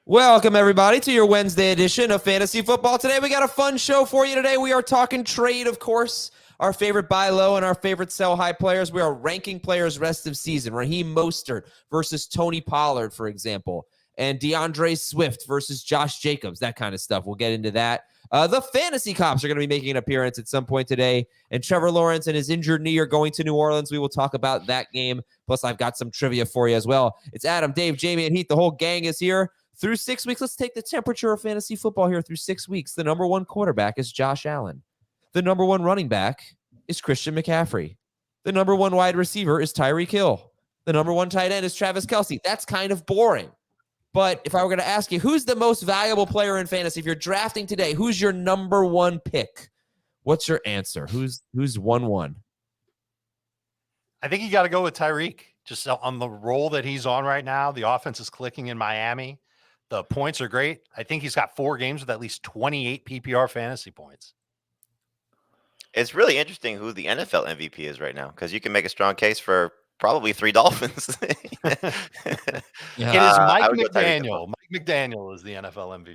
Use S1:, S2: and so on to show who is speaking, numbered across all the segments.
S1: Welcome, everybody, to your Wednesday edition of Fantasy Football. Today, we got a fun show for you today. We are talking trade, of course, our favorite buy low and our favorite sell high players. We are ranking players rest of season. Raheem Mostert versus Tony Pollard, for example, and DeAndre Swift versus Josh Jacobs, that kind of stuff. We'll get into that. The fantasy cops are going to be making an appearance at some point today, and Trevor Lawrence and his injured knee are going to New Orleans. We will talk about that game. Plus, I've got some trivia for you as well. It's Adam, Dave, Jamie, and Heath. The whole gang is here. Through 6 weeks, let's take the temperature of fantasy football here through 6 weeks. The number one quarterback is Josh Allen. The number one running back is Christian McCaffrey. The number one wide receiver is Tyreek Hill. The number one tight end is Travis Kelce. That's kind of boring. But if I were going to ask you, who's the most valuable player in fantasy? If you're drafting today, who's your number one pick? What's your answer? Who's 1-1?
S2: I think you got to go with Tyreek. Just on the role that he's on right now, the offense is clicking in Miami. The points are great. I think he's got 4 games with at least 28 PPR fantasy points.
S3: It's really interesting who the NFL MVP is right now, because you can make a strong case for probably 3 Dolphins.
S2: It is Mike McDaniel. Mike McDaniel is the NFL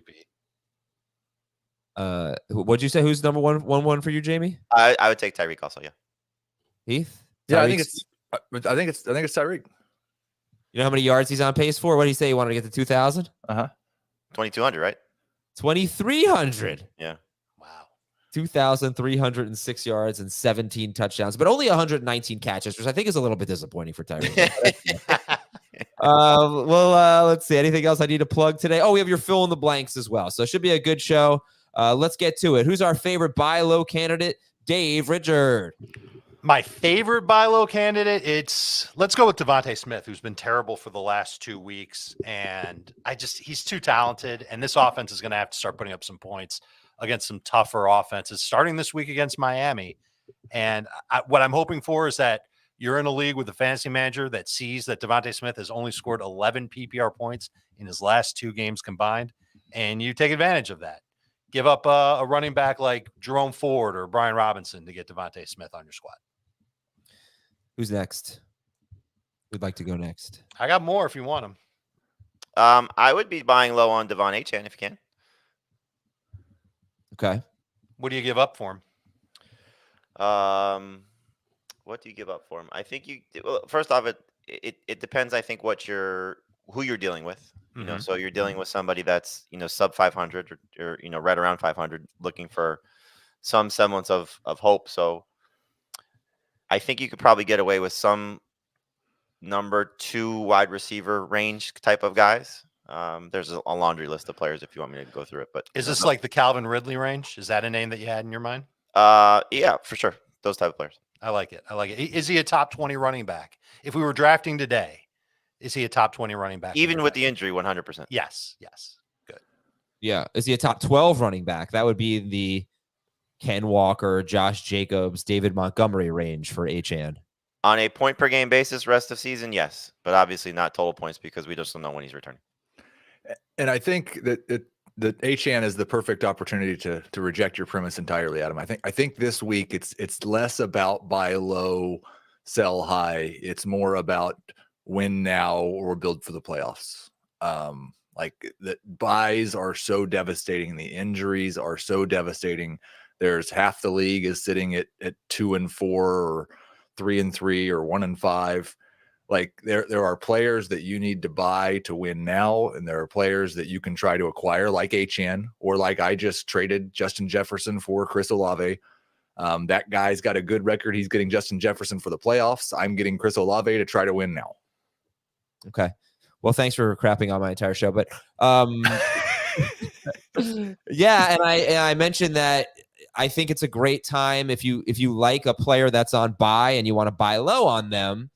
S2: MVP.
S1: What'd you say? Who's number 1-1 for you, Jamie?
S3: I would take Tyreek also, yeah.
S1: Heath?
S4: Yeah, I think it's Tyreek.
S1: You know how many yards he's on pace for? What did he say? He wanted to get to 2,000?
S3: 2,200, right?
S1: 2,300.
S3: Yeah.
S2: Wow.
S1: 2,306 yards and 17 touchdowns, but only 119 catches, which I think is a little bit disappointing for Tyreek. Let's see. Anything else I need to plug today? Oh, we have your fill in the blanks as well. So it should be a good show. Let's get to it. Who's our favorite buy low candidate? Dave Richard.
S2: My favorite buy low candidate, let's go with Devonta Smith, who's been terrible for the last 2 weeks. And he's too talented. And this offense is going to have to start putting up some points against some tougher offenses, starting this week against Miami. And what I'm hoping for is that you're in a league with a fantasy manager that sees that Devonta Smith has only scored 11 PPR points in his last 2 games combined. And you take advantage of that. Give up a running back like Jerome Ford or Brian Robinson to get Devonta Smith on your squad.
S1: Who's next? Who'd like to go next?
S2: I got more if you want them.
S3: I would be buying low on Achane if you can.
S1: Okay.
S2: What do you give up for him?
S3: What do you give up for him? I think first off, it depends. I think who you're dealing with. You know, so you're dealing with somebody that's sub 500 or right around 500, looking for some semblance of hope. So I think you could probably get away with some number 2 wide receiver range type of guys. There's a laundry list of players if you want me to go through it. But
S2: is this like the Calvin Ridley range? Is that a name that you had in your mind?
S3: Yeah, for sure. Those type of players.
S2: I like it. Is he a top 20 running back? If we were drafting today, is he a top 20 running back?
S3: Even with the injury, 100%.
S2: Yes. Good.
S1: Yeah. Is he a top 12 running back? That would be the Ken Walker, Josh Jacobs, David Montgomery range for Achane.
S3: On a point per game basis, rest of season, yes, but obviously not total points because we just don't know when he's returning.
S4: And I think that Achane is the perfect opportunity to reject your premise entirely, Adam. I think this week it's less about buy low, sell high. It's more about win now or build for the playoffs. Like the buys are so devastating. The injuries are so devastating. There's half the league is sitting at 2-4 or 3-3 or 1-5. Like there are players that you need to buy to win now, and there are players that you can try to acquire, like Achane, or like I just traded Justin Jefferson for Chris Olave. That guy's got a good record. He's getting Justin Jefferson for the playoffs. I'm getting Chris Olave to try to win now.
S1: Okay. Well, thanks for crapping on my entire show, but yeah, and I mentioned that I think it's a great time if you like a player that's on buy and you want to buy low on them,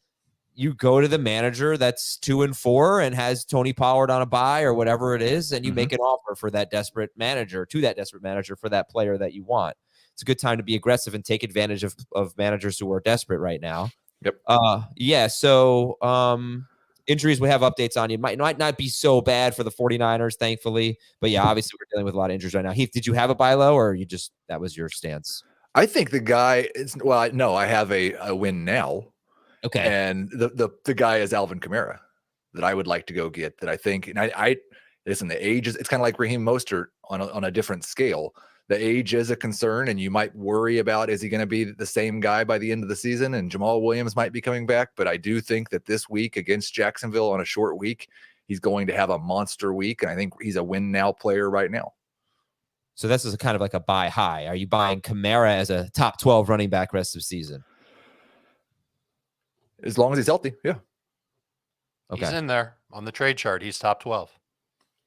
S1: you go to the manager that's 2-4 and has Tony Pollard on a buy or whatever it is, and you make an offer for that desperate manager for that player that you want. It's a good time to be aggressive and take advantage of managers who are desperate right now.
S4: Yep.
S1: Yeah. So injuries, we have updates on. You might not be so bad for the 49ers, thankfully. But yeah, obviously we're dealing with a lot of injuries right now. Heath, did you have a buy low, or that was your stance?
S4: I think the guy is, no, I have a win now.
S1: Okay.
S4: And the guy is Alvin Kamara that I would like to go get, that I think, and listen, the age is, it's kind of like Raheem Mostert on a different scale. The age is a concern, and you might worry about, is he going to be the same guy by the end of the season? And Jamal Williams might be coming back. But I do think that this week against Jacksonville on a short week, he's going to have a monster week. And I think he's a win now player right now.
S1: So this is kind of like a buy high. Are you buying Kamara as a top 12 running back rest of season?
S4: As long as he's healthy, yeah.
S1: Okay.
S2: He's in there on the trade chart. He's top 12.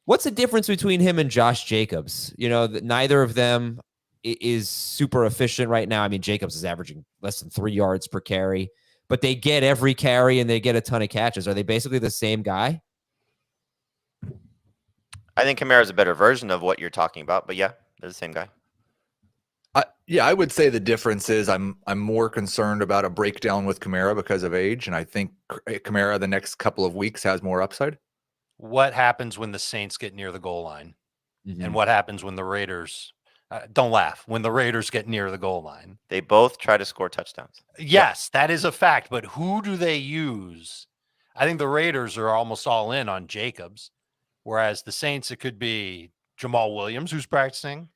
S1: What's the difference between him and Josh Jacobs? You know, neither of them is super efficient right now. I mean, Jacobs is averaging less than 3 yards per carry, but they get every carry and they get a ton of catches. Are they basically the same guy?
S3: I think Kamara is a better version of what you're talking about, but yeah, they're the same guy.
S4: Yeah, I would say the difference is I'm more concerned about a breakdown with Kamara because of age, and I think Kamara the next couple of weeks has more upside.
S2: What happens when the Saints get near the goal line? And what happens when the Raiders don't laugh when the Raiders get near the goal line?
S3: They both try to score touchdowns.
S2: Yes, that is a fact. But who do they use? I think the Raiders are almost all in on Jacobs, whereas the Saints, it could be Jamal Williams, who's practicing,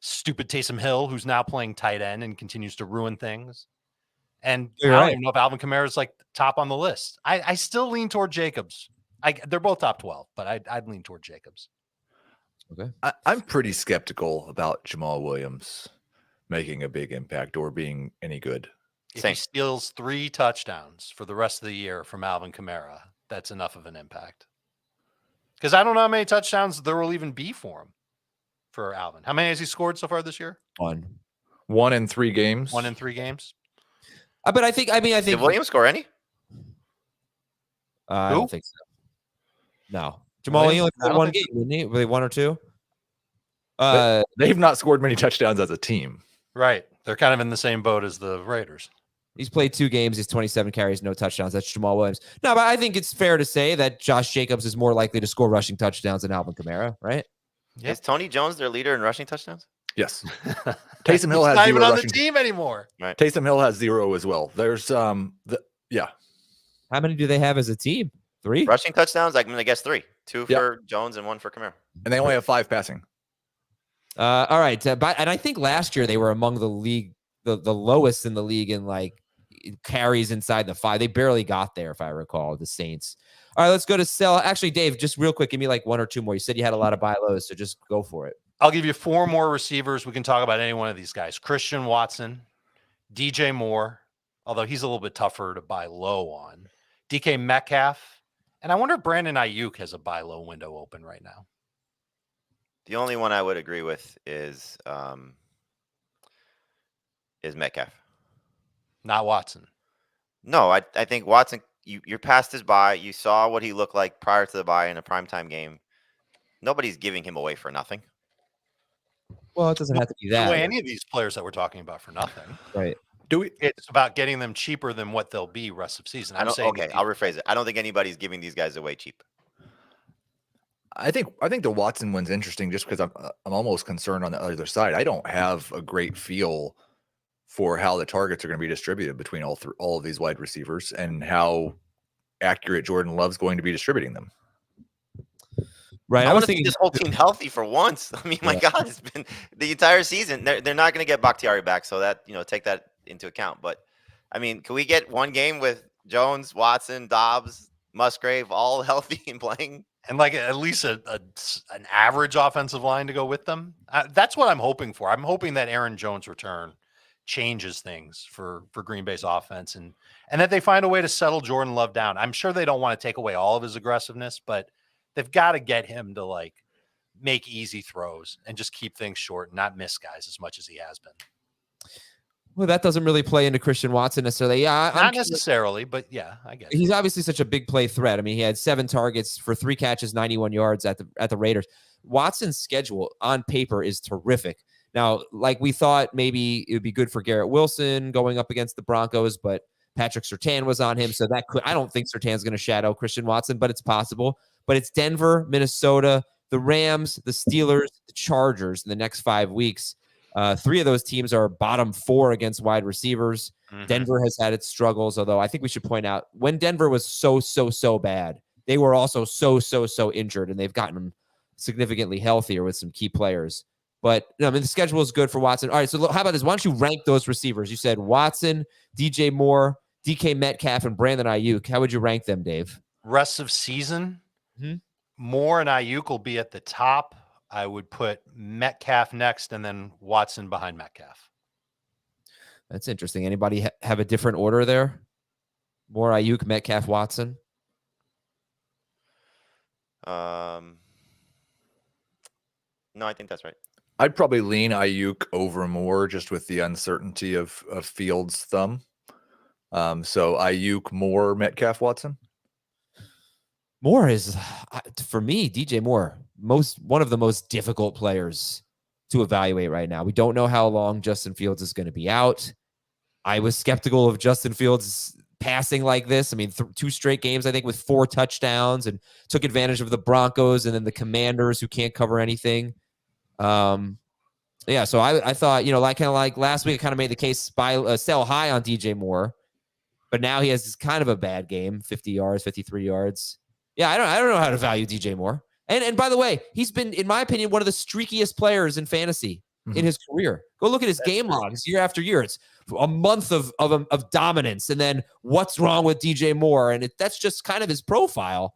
S2: stupid Taysom Hill, who's now playing tight end and continues to ruin things. And I don't even know if Alvin Kamara is like top on the list. I still lean toward Jacobs. They're both top 12, but I'd lean toward Jacobs.
S1: Okay.
S4: I'm pretty skeptical about Jamal Williams making a big impact or being any good.
S2: If he steals 3 touchdowns for the rest of the year from Alvin Kamara, that's enough of an impact. Because I don't know how many touchdowns there will even be for him, for Alvin. How many has he scored so far this year?
S1: 1
S4: in 3 games.
S2: 1 in 3 games.
S1: But I think
S3: Did Williams score any?
S1: I don't think so. No. Jamal, he only played 1 game, didn't he? Were they 1 or 2?
S4: They've not scored many touchdowns as a team.
S2: Right. They're kind of in the same boat as the Raiders.
S1: He's played 2 games. He's 27 carries, no touchdowns. That's Jamal Williams. No, but I think it's fair to say that Josh Jacobs is more likely to score rushing touchdowns than Alvin Kamara, right?
S2: Yep.
S3: Is Tony Jones their leader in rushing touchdowns?
S4: Yes. Taysom Hill has
S2: not
S4: 0
S2: even on
S4: rushing.
S2: the team anymore.
S3: Right.
S4: Taysom Hill has 0 as well. There's
S1: How many do they have as a team? 3?
S3: Rushing touchdowns? I guess 3. 2 for Jones and 1 for Kamara.
S4: and they only have 5 passing.
S1: All right. And I think last year they were among the league, the lowest in the league in like carries inside the 5. They barely got there, if I recall, the Saints. All right, let's go to sell. Actually, Dave, just real quick, give me like 1 or 2 more. You said you had a lot of buy lows, so just go for it.
S2: I'll give you 4 more receivers. We can talk about any one of these guys. Christian Watson, DJ Moore, although he's a little bit tougher to buy low on. DK Metcalf. And I wonder if Brandon Ayuk has a buy low window open right now.
S3: The only one I would agree with is Metcalf.
S2: Not Watson.
S3: No, I think Watson, you're past his buy. You saw what he looked like prior to the buy in a primetime game. Nobody's giving him away for nothing.
S1: Well, it doesn't have to be that.
S2: No way any of these players that we're talking about for nothing.
S1: Right.
S2: It's about getting them cheaper than what they'll be rest of season.
S3: I'll rephrase it. I don't think anybody's giving these guys away cheap.
S4: I think the Watson one's interesting just because I'm almost concerned on the other side. I don't have a great feel for how the targets are going to be distributed between all of these wide receivers and how accurate Jordan Love's going to be distributing them.
S1: Right.
S3: I want to see this whole team healthy for once. I mean, my God, it's been the entire season. They're not going to get Bakhtiari back, so that take that into account. But I mean, can we get one game with Jones, Watson, Dobbs, Musgrave all healthy and playing?
S2: And like at least an average offensive line to go with them. That's what I'm hoping for. I'm hoping that Aaron Jones' return changes things for Green Bay's offense and that they find a way to settle Jordan Love down. I'm sure they don't want to take away all of his aggressiveness, but they've got to get him to like make easy throws and just keep things short and not miss guys as much as he has been.
S1: Well, that doesn't really play into Christian Watson necessarily. Yeah,
S2: not necessarily, but yeah, I get it.
S1: He's obviously such a big play threat. I mean, he had 7 targets for 3 catches, 91 yards at the Raiders. Watson's schedule on paper is terrific. Now, like we thought maybe it would be good for Garrett Wilson going up against the Broncos, but Patrick Surtain was on him. So I don't think Surtain's going to shadow Christian Watson, but it's possible. But it's Denver, Minnesota, the Rams, the Steelers, the Chargers in the next 5 weeks. 3 of those teams are bottom 4 against wide receivers. Mm-hmm. Denver has had its struggles, although I think we should point out when Denver was so bad, they were also so injured, and they've gotten significantly healthier with some key players. But no, I mean, the schedule is good for Watson. All right, so how about this? Why don't you rank those receivers? You said Watson, DJ Moore, DK Metcalf, and Brandon Ayuk. How would you rank them, Dave?
S2: Rest of season, Moore and Ayuk will be at the top. I would put Metcalf next and then Watson behind Metcalf.
S1: That's interesting. Anybody have a different order there? Moore, Ayuk, Metcalf, Watson?
S3: No, I think that's right.
S4: I'd probably lean Ayuk over Moore just with the uncertainty of Fields' thumb. So Ayuk, Moore, Metcalf, Watson.
S1: Moore is, for me, DJ Moore, one of the most difficult players to evaluate right now. We don't know how long Justin Fields is going to be out. I was skeptical of Justin Fields passing like this. I mean, 2 straight games, I think, with 4 touchdowns, and took advantage of the Broncos and then the Commanders, who can't cover anything. Yeah, so I thought, like last week, I kind of made the case sell high on DJ Moore, but now he has this kind of a bad game, 50 yards, 53 yards. Yeah, I don't know how to value DJ Moore. And by the way, he's been, in my opinion, one of the streakiest players in fantasy in his career. Go look at his game logs year after year. It's a month of dominance, and then what's wrong with DJ Moore, and that's just kind of his profile.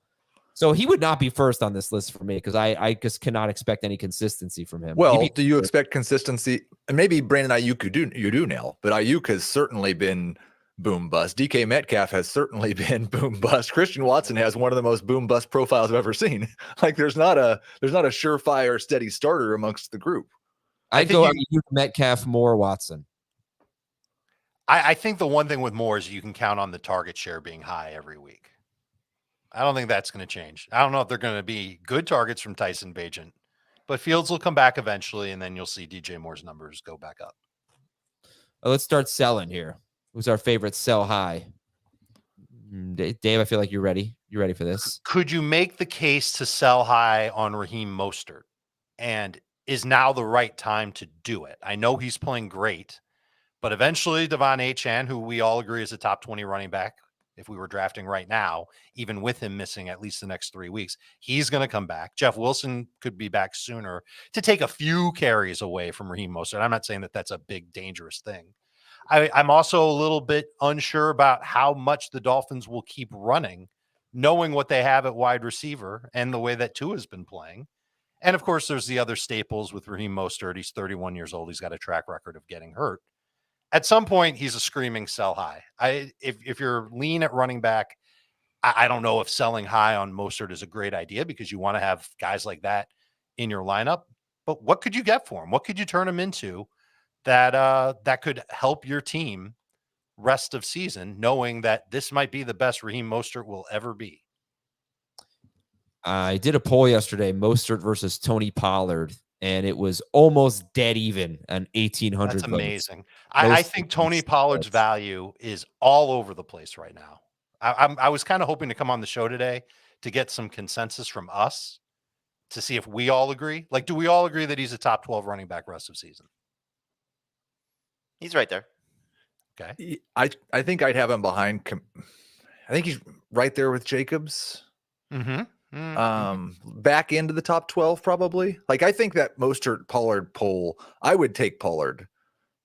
S1: So he would not be first on this list for me because I just cannot expect any consistency from him.
S4: Well, do you expect consistency? And maybe Brandon Ayuk, you do now, but Ayuk has certainly been boom bust. DK Metcalf has certainly been boom bust. Christian Watson has one of the most boom bust profiles I've ever seen. Like there's not a surefire steady starter amongst the group.
S1: I'd go Ayuk, Metcalf, Moore, Watson.
S2: I think the one thing with Moore is you can count on the target share being high every week. I don't think that's going to change. I don't know if they're going to be good targets from Tyson Bagent, but Fields will come back eventually, and then you'll see DJ Moore's numbers go back up.
S1: Let's start selling here. Who's our favorite sell high? Dave, I feel like you're ready. You ready for this?
S2: Could you make the case to sell high on Raheem Mostert? And is now the right time to do it? I know he's playing great, but eventually Devonta Achane, who we all agree is a top 20 running back, if we were drafting right now, even with him missing at least the next 3 weeks, he's going to come back. Jeff Wilson could be back sooner to take a few carries away from Raheem Mostert. I'm not saying that that's a big, dangerous thing. I'm also a little bit unsure about how much the Dolphins will keep running, knowing what they have at wide receiver and the way that Tua's been playing. And of course, there's the other staples with Raheem Mostert. He's 31 years old. He's got a track record of getting hurt. At some point, he's a screaming sell high. If you're lean at running back, I don't know if selling high on Mostert is a great idea because you want to have guys like that in your lineup. But what could you get for him? What could you turn him into that could help your team rest of season, knowing that this might be the best Raheem Mostert will ever be?
S1: I did a poll yesterday, Mostert versus Tony Pollard, and it was almost dead even on 1,800
S2: That's amazing.
S1: votes.
S2: I think Tony Pollard's value is all over the place right now. I was kind of hoping to come on the show today to get some consensus from us to see if we all agree. Like, do we all agree that he's a top 12 running back rest of season?
S3: He's right there.
S2: Okay.
S4: I think I'd have him behind. I think he's right there with Jacobs. Back into the top 12 probably. Like I think that Mostert Pollard poll, I would take Pollard,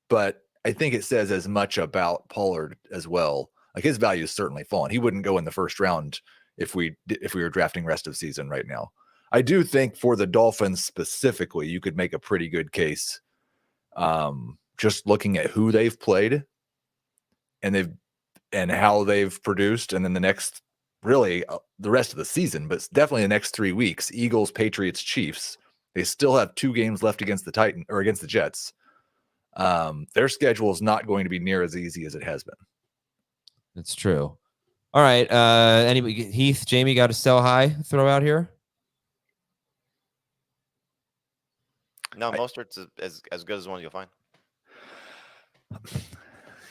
S4: but I think it says as much about Pollard as well. Like his value is certainly fallen. He wouldn't go in the first round if we were drafting rest of season right now. I do think for the Dolphins specifically, you could make a pretty good case. Just looking at who they've played and how they've produced, and then the next really the rest of the season, but definitely the next 3 weeks, Eagles, Patriots, Chiefs. They still have 2 games left against the Titans or against the Jets. Their schedule is not going to be near as easy as it has been.
S1: That's true. All right. Anybody, Heath, Jamie, got a sell high throw out here?
S3: No, Mostert's as good as one you'll find.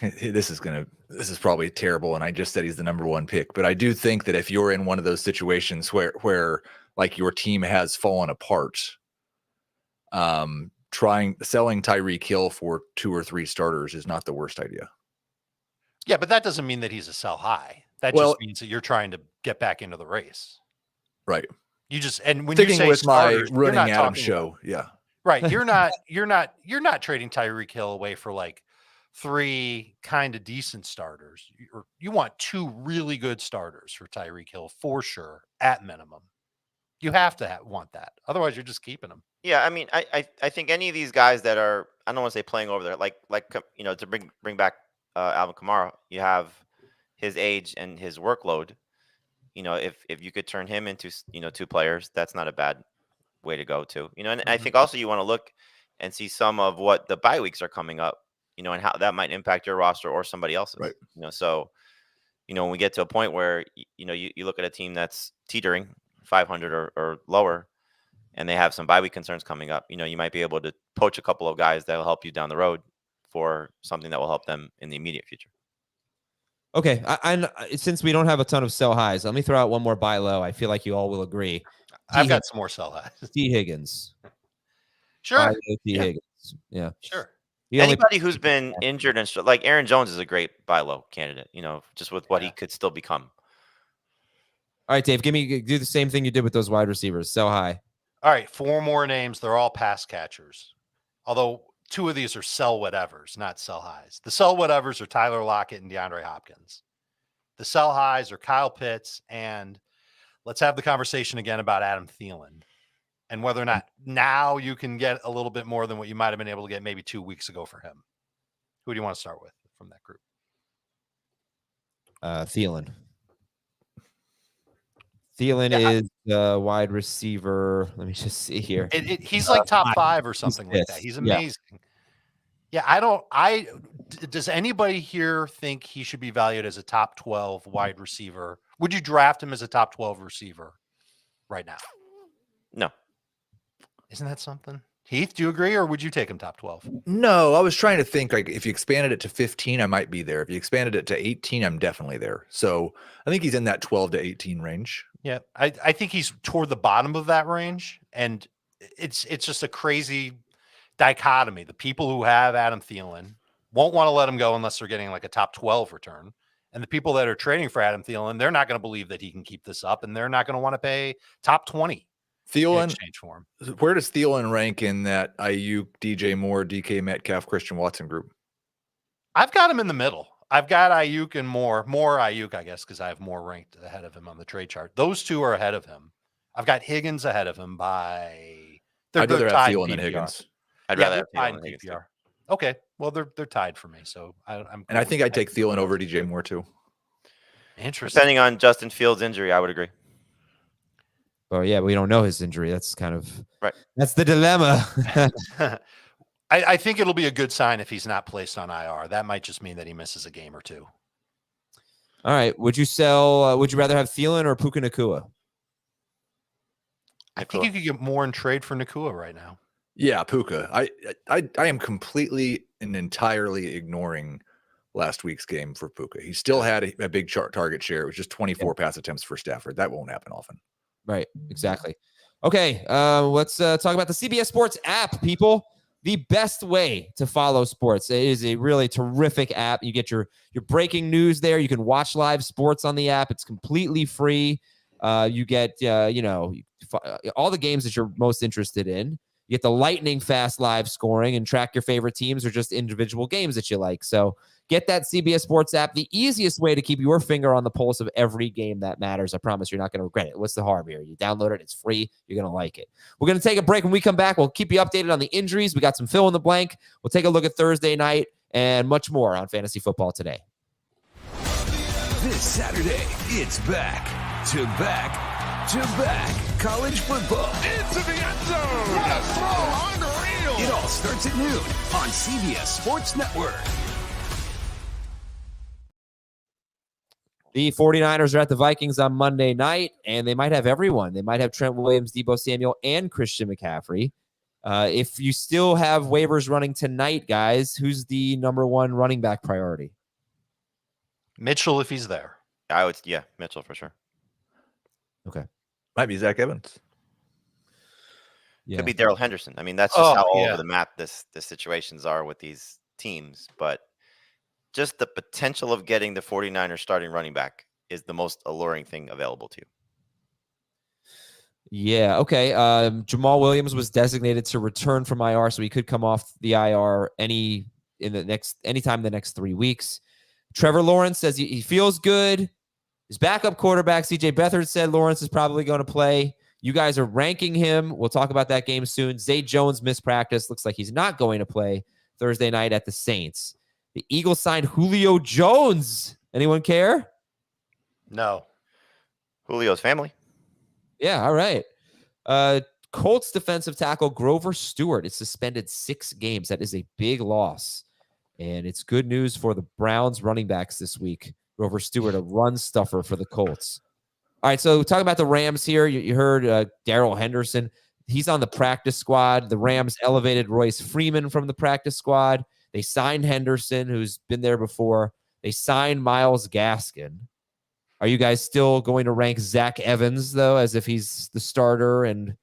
S4: This is probably terrible, and I just said he's the number 1 pick, but I do think that if you're in one of those situations where like your team has fallen apart, selling Tyreek Hill for 2 or 3 starters is not the worst idea.
S2: Yeah, but that doesn't mean that he's a sell high. That just means that you're trying to get back into the race.
S4: Right.
S2: You just and when
S4: Sticking
S2: you say
S4: with
S2: starters,
S4: my
S2: you're not
S4: running Adam
S2: talking
S4: show.
S2: about-
S4: Yeah.
S2: right. You're not trading Tyreek Hill away for like 3 kind of decent starters. You want 2 really good starters for Tyreek Hill for sure at minimum. You have to want that. Otherwise, you're just keeping him.
S3: Yeah, I mean, I think any of these guys that are, I don't want to say playing over there, to bring back Alvin Kamara, you have his age and his workload. If you could turn him into 2 players, that's not a bad way to go too. And I think also you want to look and see some of what the bye weeks are coming up, and how that might impact your roster or somebody else's.
S4: Right.
S3: So when we get to a point where you look at a team that's teetering 500 or lower, and they have some bye week concerns coming up, you might be able to poach a couple of guys that will help you down the road for something that will help them in the immediate future.
S1: Okay, since we don't have a ton of sell highs, let me throw out one more buy low. I feel like you all will agree.
S2: I've got some more sell highs.
S1: T. Higgins.
S2: Sure.
S1: Buy low T. Higgins. Yeah.
S2: Sure.
S3: Anybody who's been injured and like Aaron Jones is a great buy low candidate, just with what he could still become.
S1: All right, Dave, do the same thing you did with those wide receivers. Sell high.
S2: All right, 4 more names. They're all pass catchers. Although 2 of these are sell whatevers, not sell highs. The sell whatevers are Tyler Lockett and DeAndre Hopkins. The sell highs are Kyle Pitts, and let's have the conversation again about Adam Thielen and whether or not now you can get a little bit more than what you might have been able to get maybe 2 weeks ago for him. Who do you want to start with from that group?
S1: Thielen. Thielen is the wide receiver. Let me just see here.
S2: He's like top 5 or something like that. He's amazing. Yeah, does anybody here think he should be valued as a top 12 wide receiver? Would you draft him as a top 12 receiver right now?
S3: No.
S2: Isn't that something? Heath, do you agree, or would you take him top 12?
S4: No, I was trying to think, like, if you expanded it to 15, I might be there. If you expanded it to 18, I'm definitely there. So I think he's in that 12 to 18 range.
S2: Yeah, I think he's toward the bottom of that range, and it's just a crazy dichotomy. The people who have Adam Thielen won't want to let him go unless they're getting like a top 12 return. And the people that are trading for Adam Thielen, they're not going to believe that he can keep this up, and they're not going to want to pay top 20
S4: Thielen,
S2: in exchange for him.
S4: Where does Thielen rank in that Ayuk, DJ Moore, DK Metcalf, Christian Watson group?
S2: I've got him in the middle. I've got Ayuk and more Ayuk, I guess, because I have more ranked ahead of him on the trade chart. Those 2 are ahead of him. I've got Higgins ahead of him by.
S4: I'd rather have Thielen than Higgins.
S3: I'd rather have Thielen than Higgins.
S2: PPR. Okay, well they're tied for me, so I'm.
S4: And I think I'd take Thielen over DJ Moore too.
S2: Interesting.
S3: Depending on Justin Fields' injury, I would agree.
S1: Oh yeah, we don't know his injury. That's kind of
S3: right.
S1: That's the dilemma.
S2: I think it'll be a good sign if he's not placed on IR. That might just mean that he misses a game or 2.
S1: All right. Would you sell? Would you rather have Thielen or Puka Nacua?
S2: I think you could get more in trade for Nacua right now.
S4: Yeah, Puka. I am completely and entirely ignoring last week's game for Puka. He still had a big target share. It was just 24 pass attempts for Stafford. That won't happen often.
S1: Right. Exactly. Okay. Let's talk about the CBS Sports app, people. The best way to follow sports. It is a really terrific app. You get your breaking news there. You can watch live sports on the app. It's completely free. You get all the games that you're most interested in. You get the lightning fast live scoring and track your favorite teams or just individual games that you like. So get that CBS Sports app, the easiest way to keep your finger on the pulse of every game that matters. I promise you're not going to regret it. What's the harm here? You download it. It's free. You're going to like it. We're going to take a break. When we come back, we'll keep you updated on the injuries. We got some fill in the blank. We'll take a look at Thursday night and much more on Fantasy Football Today.
S5: This Saturday, it's back to back college football.
S6: Into the end zone. What a throw, unreal.
S5: It all starts at noon on CBS Sports Network.
S1: The 49ers are at the Vikings on Monday night, and they might have everyone. They might have Trent Williams, Deebo Samuel, and Christian McCaffrey. If you still have waivers running tonight, guys, who's the number 1 running back priority?
S2: Mitchell, if he's there.
S3: Mitchell for sure.
S1: Okay.
S4: Might be Zach Evans.
S3: Could be Darrell Henderson. I mean, that's just how all over the map the situations are with these teams. But just the potential of getting the 49ers starting running back is the most alluring thing available to you.
S1: Yeah. Okay. Jamal Williams was designated to return from IR, so he could come off the IR anytime in the next 3 weeks. Trevor Lawrence says he feels good. His backup quarterback, CJ Beathard, said Lawrence is probably going to play. You guys are ranking him. We'll talk about that game soon. Zay Jones missed practice. Looks like he's not going to play Thursday night at the Saints. The Eagles signed Julio Jones. Anyone care?
S2: No.
S3: Julio's family.
S1: Yeah, all right. Colts defensive tackle Grover Stewart is suspended 6 games. That is a big loss. And it's good news for the Browns running backs this week. Grover Stewart, a run stuffer for the Colts. All right, so talking about the Rams here, you heard Darrell Henderson. He's on the practice squad. The Rams elevated Royce Freeman from the practice squad. They signed Henderson, who's been there before. They signed Myles Gaskin. Are you guys still going to rank Zach Evans, though, as if he's the starter and,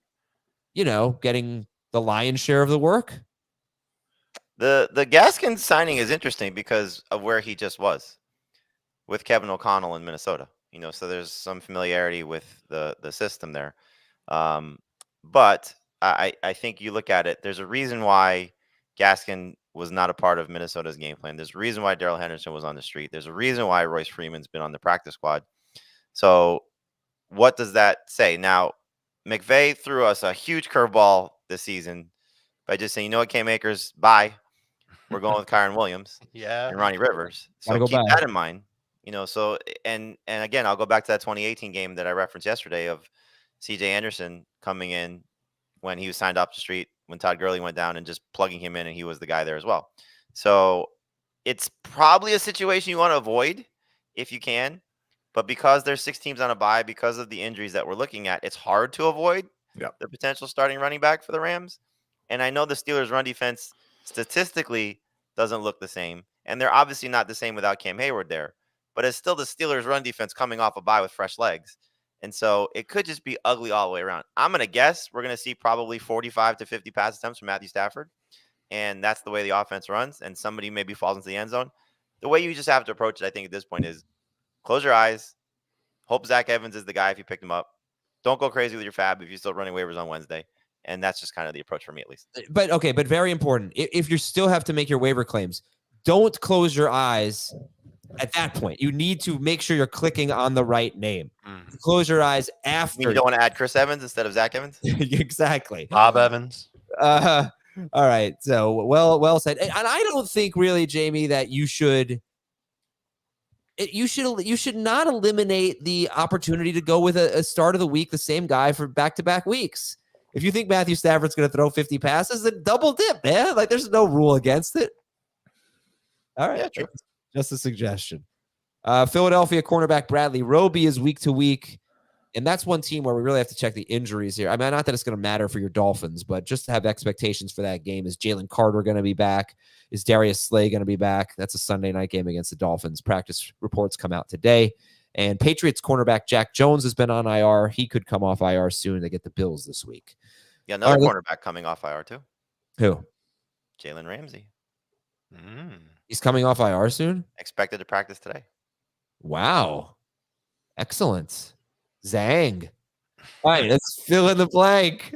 S1: getting the lion's share of the work?
S3: The Gaskin signing is interesting because of where he just was with Kevin O'Connell in Minnesota. So there's some familiarity with the system there. But I think you look at it, there's a reason why Gaskin was not a part of Minnesota's game plan. There's a reason why Darrell Henderson was on the street. There's a reason why Royce Freeman's been on the practice squad. So what does that say? Now, McVay threw us a huge curveball this season by just saying, you know what, Cam Akers, bye. We're going with Kyron Williams and Ronnie Rivers. So keep that in mind. So and again, I'll go back to that 2018 game that I referenced yesterday of CJ Anderson coming in when he was signed off the street, when Todd Gurley went down, and just plugging him in, and he was the guy there as well. So it's probably a situation you want to avoid if you can, but because there's 6 teams on a bye, because of the injuries that we're looking at, it's hard to avoid the potential starting running back for the Rams. And I know the Steelers' run defense statistically doesn't look the same, and they're obviously not the same without Cam Hayward there, but it's still the Steelers' run defense coming off a bye with fresh legs. And so it could just be ugly all the way around. I'm going to guess we're going to see probably 45 to 50 pass attempts from Matthew Stafford, and that's the way the offense runs, and somebody maybe falls into the end zone. The way you just have to approach it, I think, at this point is close your eyes, hope Zach Evans is the guy if you picked him up. Don't go crazy with your fab if you're still running waivers on Wednesday. And that's just kind of the approach for me, at least.
S1: But very important. If you still have to make your waiver claims, don't close your eyes at that point. You need to make sure you're clicking on the right name. Close your eyes after.
S3: You don't want to add Chris Evans instead of Zach Evans?
S1: Exactly.
S2: Bob Evans.
S1: All right. So well said. And I don't think really, Jamie, that you should not eliminate the opportunity to go with a start of the week, the same guy for back-to-back weeks. If you think Matthew Stafford's going to throw 50 passes, then double dip, man. Like, there's no rule against it. All right.
S3: Yeah, true.
S1: Just a suggestion. Philadelphia cornerback Bradley Roby is week to week. And that's one team where we really have to check the injuries here. I mean, not that it's going to matter for your Dolphins, but just to have expectations for that game. Is Jalen Carter going to be back? Is Darius Slay going to be back? That's a Sunday night game against the Dolphins. Practice reports come out today. And Patriots cornerback Jack Jones has been on IR. He could come off IR soon. They get the Bills this week.
S3: Yeah, another cornerback coming off IR too.
S1: Who?
S3: Jalen Ramsey.
S1: He's coming off IR soon?
S3: Expected to practice today.
S1: Wow. Excellent. Zang. All right, let's fill in the blank.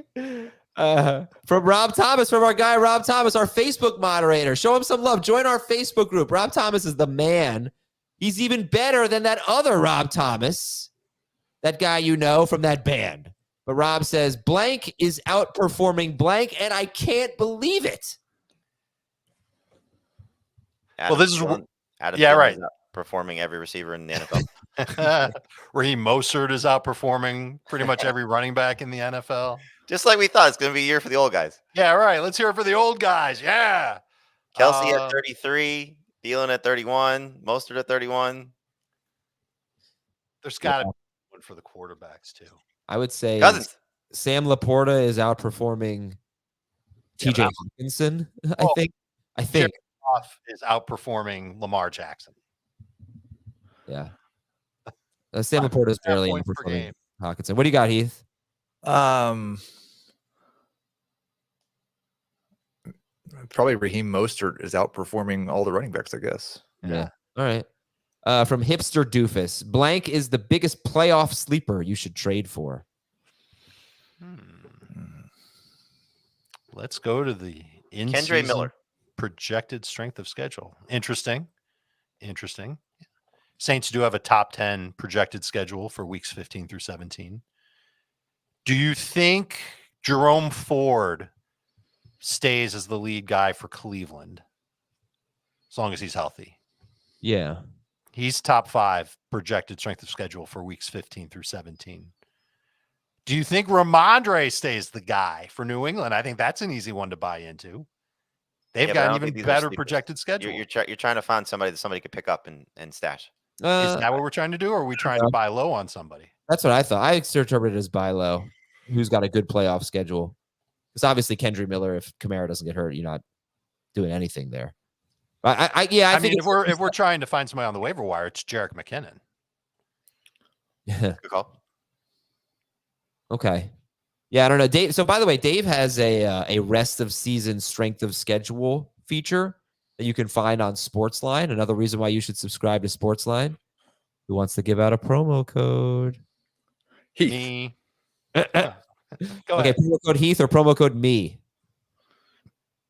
S1: From Rob Thomas, from our guy Rob Thomas, our Facebook moderator. Show him some love. Join our Facebook group. Rob Thomas is the man. He's even better than that other Rob Thomas, that guy from that band. But Rob says, blank is outperforming blank, and I can't believe it.
S3: Adam Thielen is outperforming every receiver in the NFL.
S2: Raheem Mostert is outperforming pretty much every running back in the NFL.
S3: Just like we thought, it's going to be a year for the old guys.
S2: Yeah, right. Let's hear it for the old guys. Yeah.
S3: Kelsey at 33, Thielen at 31, Mostert at 31.
S2: There's got to be one for the quarterbacks too.
S1: I would say
S3: Cousins.
S1: Sam Laporta is outperforming TJ Hawkinson. I think.
S2: Jared Goff is outperforming Lamar Jackson.
S1: Yeah. Sam Laporta is barely outperforming Hawkinson. What do you got, Heath?
S4: Probably Raheem Mostert is outperforming all the running backs, I guess.
S1: Yeah. All right. From Hipster Doofus, blank is the biggest playoff sleeper you should trade for.
S2: Let's go to the
S3: Kendre
S2: in-season
S3: Miller.
S2: projected strength of schedule. Interesting. Saints do have a top 10 projected schedule for weeks 15 through 17. Do you think Jerome Ford stays as the lead guy for Cleveland as long as he's healthy?
S1: Yeah.
S2: He's top 5 projected strength of schedule for weeks 15 through 17. Do you think Ramondre stays the guy for New England? I think that's an easy one to buy into. They've
S3: Yeah, but I
S2: got
S3: don't
S2: an
S3: think
S2: even
S3: these are
S2: better
S3: sleepers.
S2: projected schedule.
S3: You're trying to find somebody that somebody could pick up and stash.
S2: Is that what we're trying to do, or are we trying to buy low on somebody?
S1: That's what I thought. I interpreted it as buy low, who's got a good playoff schedule. Because obviously Kendre Miller, if Kamara doesn't get hurt, you're not doing anything there. I think
S2: mean, if we're trying to find somebody on the waiver wire, it's Jerick McKinnon.
S1: Yeah.
S3: Good call.
S1: Okay. Yeah, I don't know. Dave. So by the way, Dave has a rest of season strength of schedule feature that you can find on Sportsline. Another reason why you should subscribe to Sportsline. Who wants to give out a promo code?
S4: Heath.
S2: Me.
S1: Go
S2: ahead.
S1: Promo code Heath or promo code me?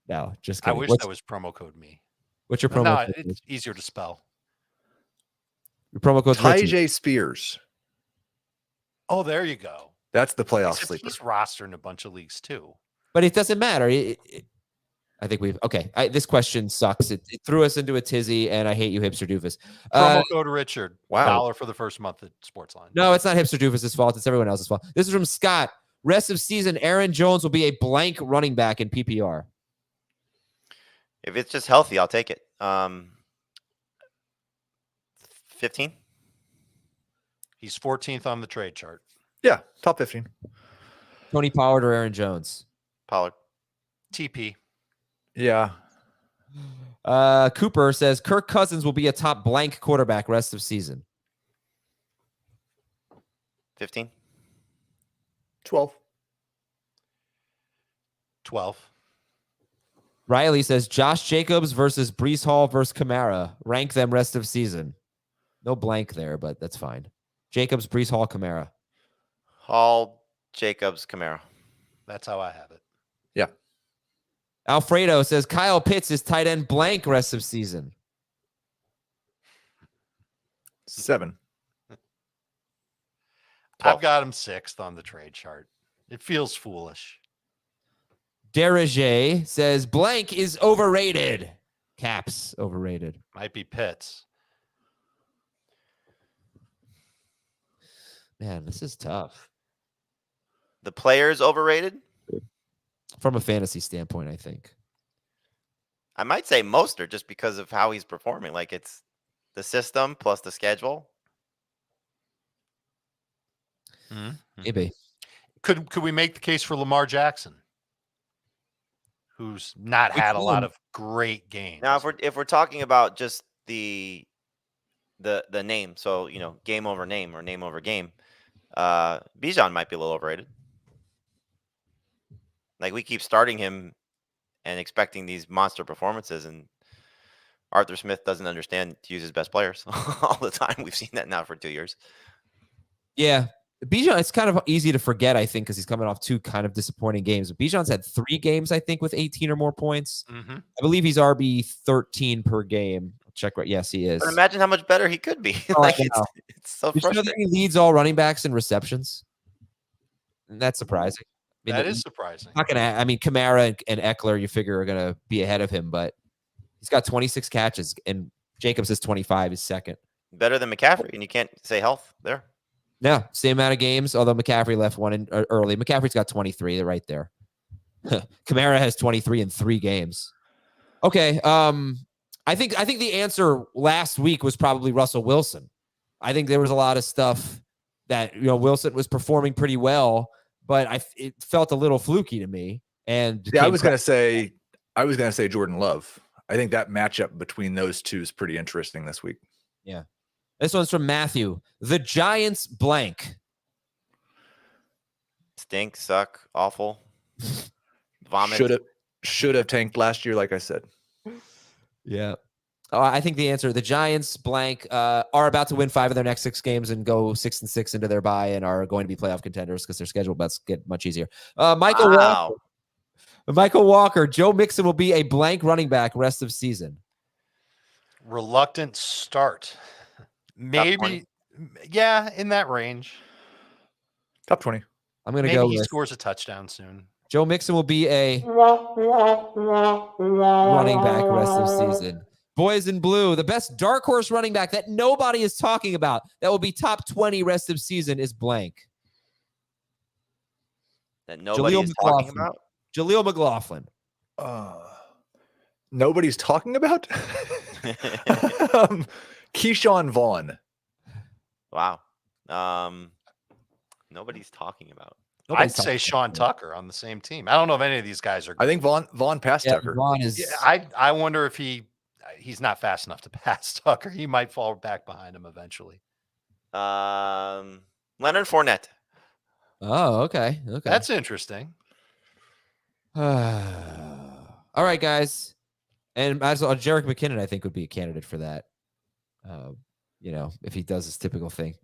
S1: No, just
S2: I
S1: kidding.
S2: wish that was promo code me.
S1: What's your promo
S2: No,
S1: code?
S2: it's easier to spell.
S1: Your promo code
S4: Ty Spears.
S2: Oh, there you go.
S4: That's the playoff
S2: Except
S4: sleeper.
S2: he's rostered in a bunch of leagues too.
S1: But it doesn't matter. I think we've this question sucks. It threw us into a tizzy, and I hate you, hipster doofus.
S2: Promo code Richard.
S4: Wow.
S2: $1 for the first month at Sportsline.
S1: No, it's not hipster doofus's fault. It's everyone else's fault. This is from Scott. Rest of season, Aaron Jones will be a blank running back in PPR.
S3: If it's just healthy, I'll take it. 15.
S2: He's 14th on the trade chart.
S4: Yeah, top 15.
S1: Tony Pollard or Aaron Jones?
S3: Pollard.
S2: TP.
S4: Yeah.
S1: Cooper says Kirk Cousins will be a top blank quarterback rest of season.
S3: 15.
S4: 12.
S2: 12.
S1: Riley says Josh Jacobs versus Breece Hall versus Kamara. Rank them rest of season. No blank there, but that's fine. Jacobs, Breece Hall, Kamara.
S3: Hall, Jacobs, Kamara.
S2: That's how I have it.
S4: Yeah.
S1: Alfredo says Kyle Pitts is tight end blank rest of season.
S4: 7.
S3: 12.
S2: I've got him 6th on the trade chart. It feels foolish.
S1: Deraje says blank is overrated. Caps overrated.
S2: Might be Pitts.
S1: Man, this is tough.
S3: The player's overrated.
S1: From a fantasy standpoint, I think.
S3: I might say Mostert just because of how he's performing. Like it's the system plus the schedule.
S1: Maybe.
S2: Could we make the case for Lamar Jackson, who's not had a lot of great games?
S3: Now, if we're talking about just the name, so game over name or name over game, Bijan might be a little overrated. Like we keep starting him and expecting these monster performances, and Arthur Smith doesn't understand to use his best players all the time. We've seen that now for 2 years.
S1: Yeah. Bijan, it's kind of easy to forget, I think, because he's coming off 2 kind of disappointing games. But Bijan's had 3 games, I think, with 18 or more points.
S2: Mm-hmm.
S1: I believe he's RB 13 per game. I'll check right. Yes, he is.
S3: But imagine how much better he could be.
S1: Oh,
S3: Like,
S1: I know.
S3: it's so
S1: Did you know that
S3: frustrating.
S1: he leads all running backs in receptions? And that's surprising. I mean,
S2: That is surprising.
S1: not gonna. I mean, Kamara and Eckler, you figure, are gonna be ahead of him, but he's got 26 catches, and Jacobs is 25, is second.
S3: Better than McCaffrey, and you can't say health there.
S1: Yeah, same amount of games. Although McCaffrey left one in early. McCaffrey's got 23. They're right there. Kamara has 23 in 3 games. Okay. I think the answer last week was probably Russell Wilson. I think there was a lot of stuff that Wilson was performing pretty well, but it felt a little fluky to me. And
S4: Yeah, I was gonna say Jordan Love. I think that matchup between those two is pretty interesting this week.
S1: Yeah. This one's from Matthew. The Giants blank.
S3: Stink, suck, awful, vomit.
S4: Should have tanked last year, like I said.
S1: Yeah. I think the answer, the Giants blank are about to win 5 of their next 6 games and go 6-6 into their bye and are going to be playoff contenders because their schedule bets get much easier. Michael Walker, Joe Mixon will be a blank running back rest of season.
S2: Reluctant start. Maybe, yeah, in that range.
S4: Top 20.
S1: I'm going to
S2: Maybe
S1: go
S2: he
S1: with
S2: scores a touchdown soon.
S1: Joe Mixon will be a running back rest of season. Boys in blue, the best dark horse running back that nobody is talking about that will be top 20 rest of season is blank.
S3: That nobody is talking about?
S1: Jaleel McLaughlin.
S4: Nobody's talking about? Keyshawn Vaughn.
S3: Wow. Nobody's talking about.
S2: I'd say Sean Tucker on the same team. I don't know if any of these guys are good.
S4: I think Vaughn passed Tucker.
S1: Vaughn is.
S2: Yeah, I wonder if he's not fast enough to pass Tucker. He might fall back behind him eventually.
S3: Leonard Fournette.
S1: Oh, okay.
S2: That's interesting.
S1: All right, guys. And as well, Jerick McKinnon, I think, would be a candidate for that. If he does his typical thing.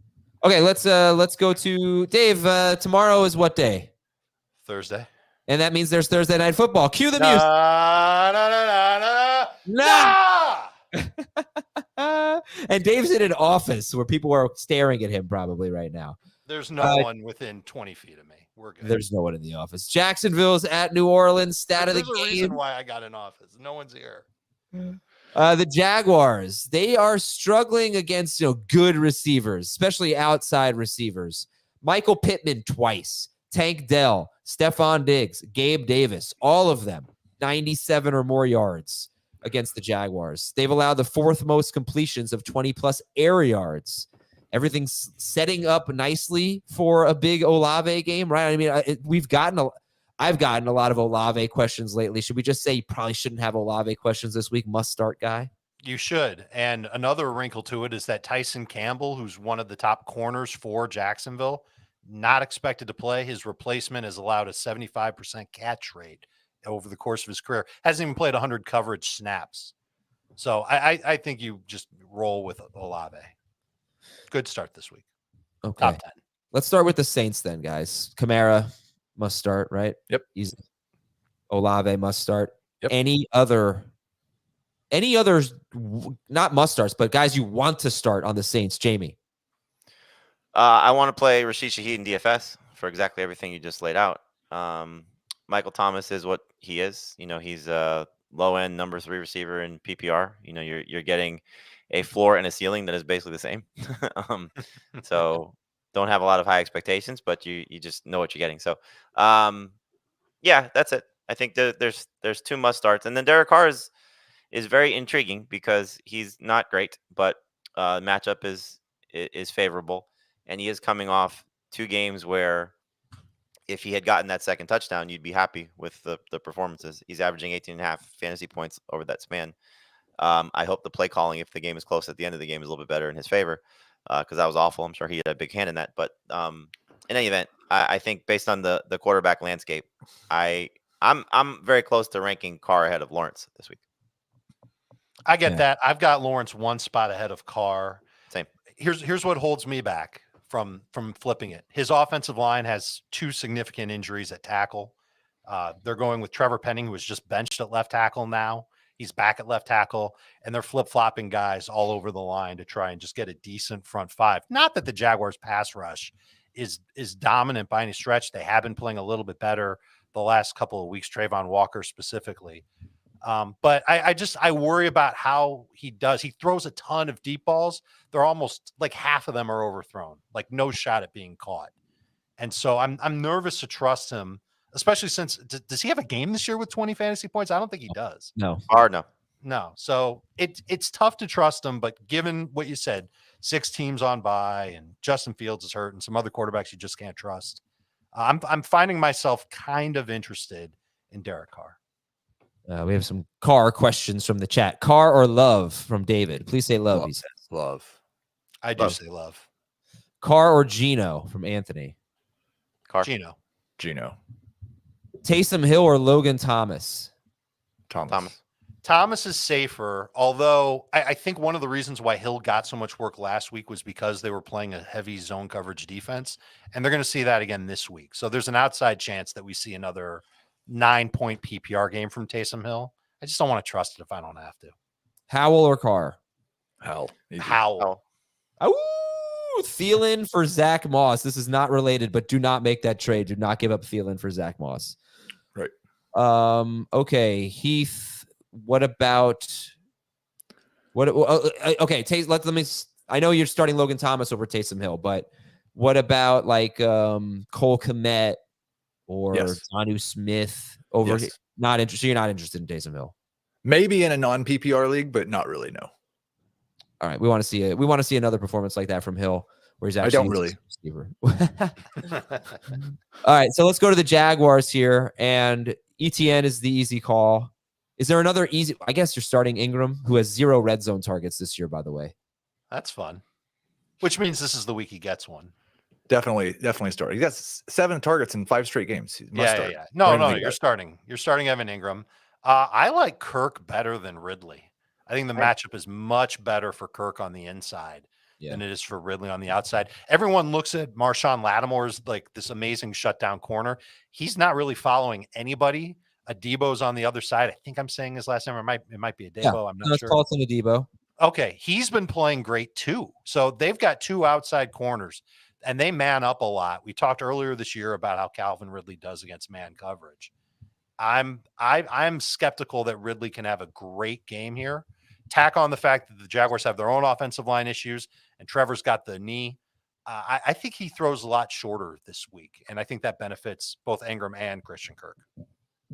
S1: Okay, let's go to Dave. Tomorrow is what day?
S2: Thursday.
S1: And that means there's Thursday Night Football. Cue the music. And Dave's in an office where people are staring at him probably right now.
S2: There's no one within 20 feet of me. We're good.
S1: There's no one in the office. Jacksonville's at New Orleans. Stat of the game.
S2: There's a reason why I got in office. No one's here.
S1: The Jaguars, they are struggling against good receivers, especially outside receivers. Michael Pittman twice, Tank Dell, Stephon Diggs, Gabe Davis, all of them 97 or more yards against the Jaguars. They've allowed the 4th most completions of 20-plus air yards. Everything's setting up nicely for a big Olave game, right? I mean, I've gotten a lot of Olave questions lately. Should we just say you probably shouldn't have Olave questions this week? Must start guy.
S2: You should. And another wrinkle to it is that Tyson Campbell, who's one of the top corners for Jacksonville, not expected to play. His replacement has allowed a 75% catch rate over the course of his career. Hasn't even played 100 coverage snaps. So I think you just roll with Olave. Good start this week.
S1: Okay.
S2: Top 10.
S1: Let's start with the Saints then, guys. Kamara must start, right?
S4: Yep.
S1: Easy. Olave must start.
S4: Yep.
S1: Any others, not must starts, but guys you want to start on the Saints, Jamie?
S3: I want to play Rashid Shaheed in DFS for exactly everything you just laid out. Michael Thomas is what he is. He's a low-end number 3 receiver in PPR. You're getting a floor and a ceiling that is basically the same. So don't have a lot of high expectations, but you just know what you're getting. So, yeah, that's it. I think there's 2 must starts, and then Derek Carr is very intriguing because he's not great, but matchup is favorable, and he is coming off 2 games where if he had gotten that second touchdown, you'd be happy with the performances. He's averaging 18.5 fantasy points over that span. I hope the play calling, if the game is close at the end of the game, is a little bit better in his favor because that was awful. I'm sure he had a big hand in that. But in any event, I think based on the quarterback landscape, I'm very close to ranking Carr ahead of Lawrence this week.
S2: I get that. I've got Lawrence 1 spot ahead of Carr.
S3: Same.
S2: Here's what holds me back from flipping it. His offensive line has 2 significant injuries at tackle. They're going with Trevor Penning, who was just benched at left tackle now. He's back at left tackle, and they're flip-flopping guys all over the line to try and just get a decent front 5. Not that the Jaguars pass rush is dominant by any stretch. They have been playing a little bit better the last couple of weeks, Trayvon Walker specifically. But I worry about how he does. He throws a ton of deep balls. They're almost like half of them are overthrown, like no shot at being caught. And so I'm nervous to trust him, especially since does he have a game this year with 20 fantasy points? I don't think he does.
S1: No.
S2: No. So it's tough to trust him, but given what you said, 6 teams on bye and Justin Fields is hurt and some other quarterbacks you just can't trust. I'm finding myself kind of interested in Derek Carr.
S1: We have some Carr questions from the chat. Carr or Love from David? Please say Love. He says
S4: Love.
S2: I do say Love.
S1: Carr or Gino from Anthony?
S3: Carr.
S2: Gino.
S4: Gino.
S1: Taysom Hill or Logan Thomas?
S4: Thomas.
S2: Thomas is safer, although I think one of the reasons why Hill got so much work last week was because they were playing a heavy zone coverage defense, and they're going to see that again this week. So there's an outside chance that we see another 9-point PPR game from Taysom Hill. I just don't want to trust it if I don't have to.
S1: Howell or Carr?
S4: Howell.
S2: Howell.
S1: Oh, Thielen for Zach Moss. This is not related, but do not make that trade. Do not give up Thielen for Zach Moss.
S4: Right.
S1: Okay, Heath. What about what? Okay, let me. I know you're starting Logan Thomas over Taysom Hill, but what about like Cole Kmet or Jonnu Smith over?
S4: Yes.
S1: Not interested. You're not interested in Taysom Hill.
S4: Maybe in a non-PPR league, but not really. No.
S1: All right, we want to see another performance like that from Hill, where he's actually.
S4: I don't really.
S1: All right, so let's go to the Jaguars here, and ETN is the easy call. Is there another easy? I guess you're starting Ingram, who has 0 red zone targets this year, by the way.
S2: That's fun. Which means this is the week he gets one.
S4: Definitely start. He got 7 targets in 5 straight games.
S2: Yeah. No, you're starting. You're starting Evan Ingram. I like Kirk better than Ridley. I think the matchup is much better for Kirk on the inside than it is for Ridley on the outside. Everyone looks at Marshawn Lattimore as like this amazing shutdown corner. He's not really following anybody. Adebo's on the other side. I think I'm saying his last name. It might be Adebo.
S1: Yeah.
S2: I'm not sure.
S1: Let's call it Adebo.
S2: Okay. He's been playing great too. So they've got 2 outside corners and they man up a lot. We talked earlier this year about how Calvin Ridley does against man coverage. I'm skeptical that Ridley can have a great game here. Tack on the fact that the Jaguars have their own offensive line issues and Trevor's got the knee. I think he throws a lot shorter this week. And I think that benefits both Ingram and Christian Kirk.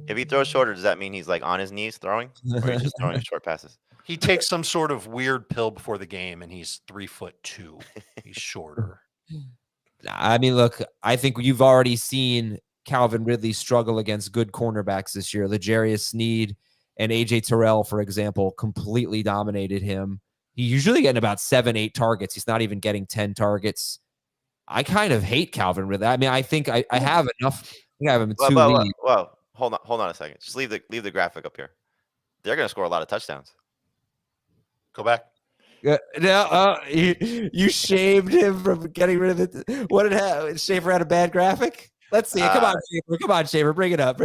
S3: If he throws shorter, does that mean he's like on his knees throwing, or he's just throwing short passes?
S2: He takes some sort of weird pill before the game, and he's 3'2". He's shorter.
S1: I mean, look, I think you've already seen Calvin Ridley struggle against good cornerbacks this year. L'Jarius Sneed and AJ Terrell, for example, completely dominated him. He's usually getting about 7-8 targets. He's not even getting 10 targets. I kind of hate Calvin Ridley. I mean, I think I have enough. I think I have him in 2 leagues.
S3: Well, hold on a second. Just leave the graphic up here. They're going to score a lot of touchdowns.
S2: Go back.
S1: You shamed him from getting rid of it. What did happen? Schaefer had a bad graphic? Let's see it. Come on, Schaefer. Bring it up.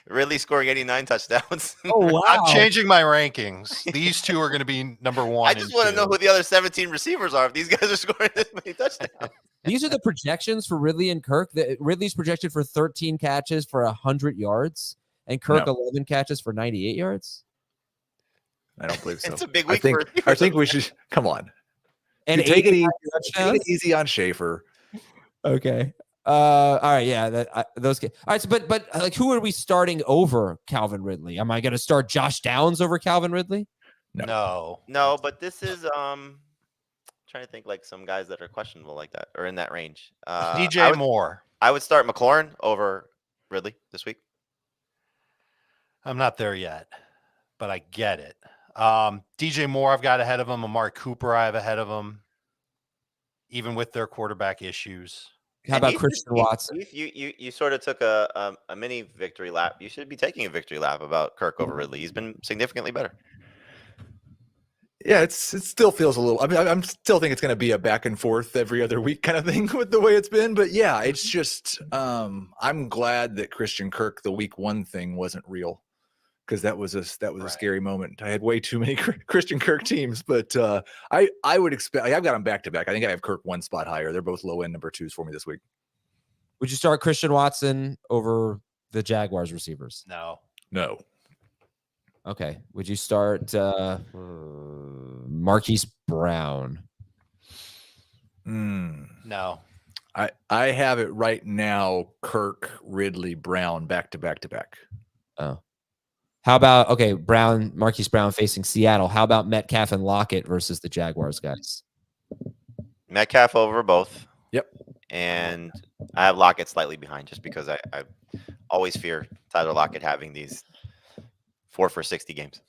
S3: Ridley scoring 89 touchdowns.
S1: Oh, wow.
S2: I'm changing my rankings. These 2 are going to be number 1.
S3: I just want to know who the other 17 receivers are if these guys are scoring this many touchdowns.
S1: These are the projections for Ridley and Kirk. Ridley's projected for 13 catches for 100 yards, and Kirk 11 catches for 98 yards.
S4: I don't believe so.
S3: It's a big week.
S4: I think we should come on
S1: and
S4: take it easy on Schaefer.
S1: Okay. All right. Yeah. Those. All right. So, but like, who are we starting over Calvin Ridley? Am I going to start Josh Downs over Calvin Ridley?
S2: No.
S3: But this is trying to think like some guys that are questionable like that or in that range.
S2: DJ Moore.
S3: I would start McLaurin over Ridley this week.
S2: I'm not there yet, but I get it. DJ Moore, I've got ahead of him. Amari Cooper, I have ahead of him, even with their quarterback issues.
S1: How about Christian Watson?
S3: You sort of took a mini victory lap. You should be taking a victory lap about Kirk over Ridley. He's been significantly better.
S4: Yeah, it still feels a little. I mean, I'm still think it's going to be a back and forth every other week kind of thing with the way it's been. But yeah, it's just I'm glad that Christian Kirk, the week 1 thing, wasn't real, because that was a scary moment. I had way too many Christian Kirk teams, but I would expect. I've got them back to back. I think I have Kirk 1 spot higher. They're both low end number 2s for me this week.
S1: Would you start Christian Watson over the Jaguars receivers?
S2: No.
S1: Okay. Would you start Marquise Brown?
S2: No.
S4: I have it right now. Kirk, Ridley, Brown, back to back to back.
S1: Oh. How about Marquise Brown facing Seattle? How about Metcalf and Lockett versus the Jaguars guys?
S3: Metcalf over both.
S4: Yep.
S3: And I have Lockett slightly behind just because I always fear Tyler Lockett having these 4 for 60 games.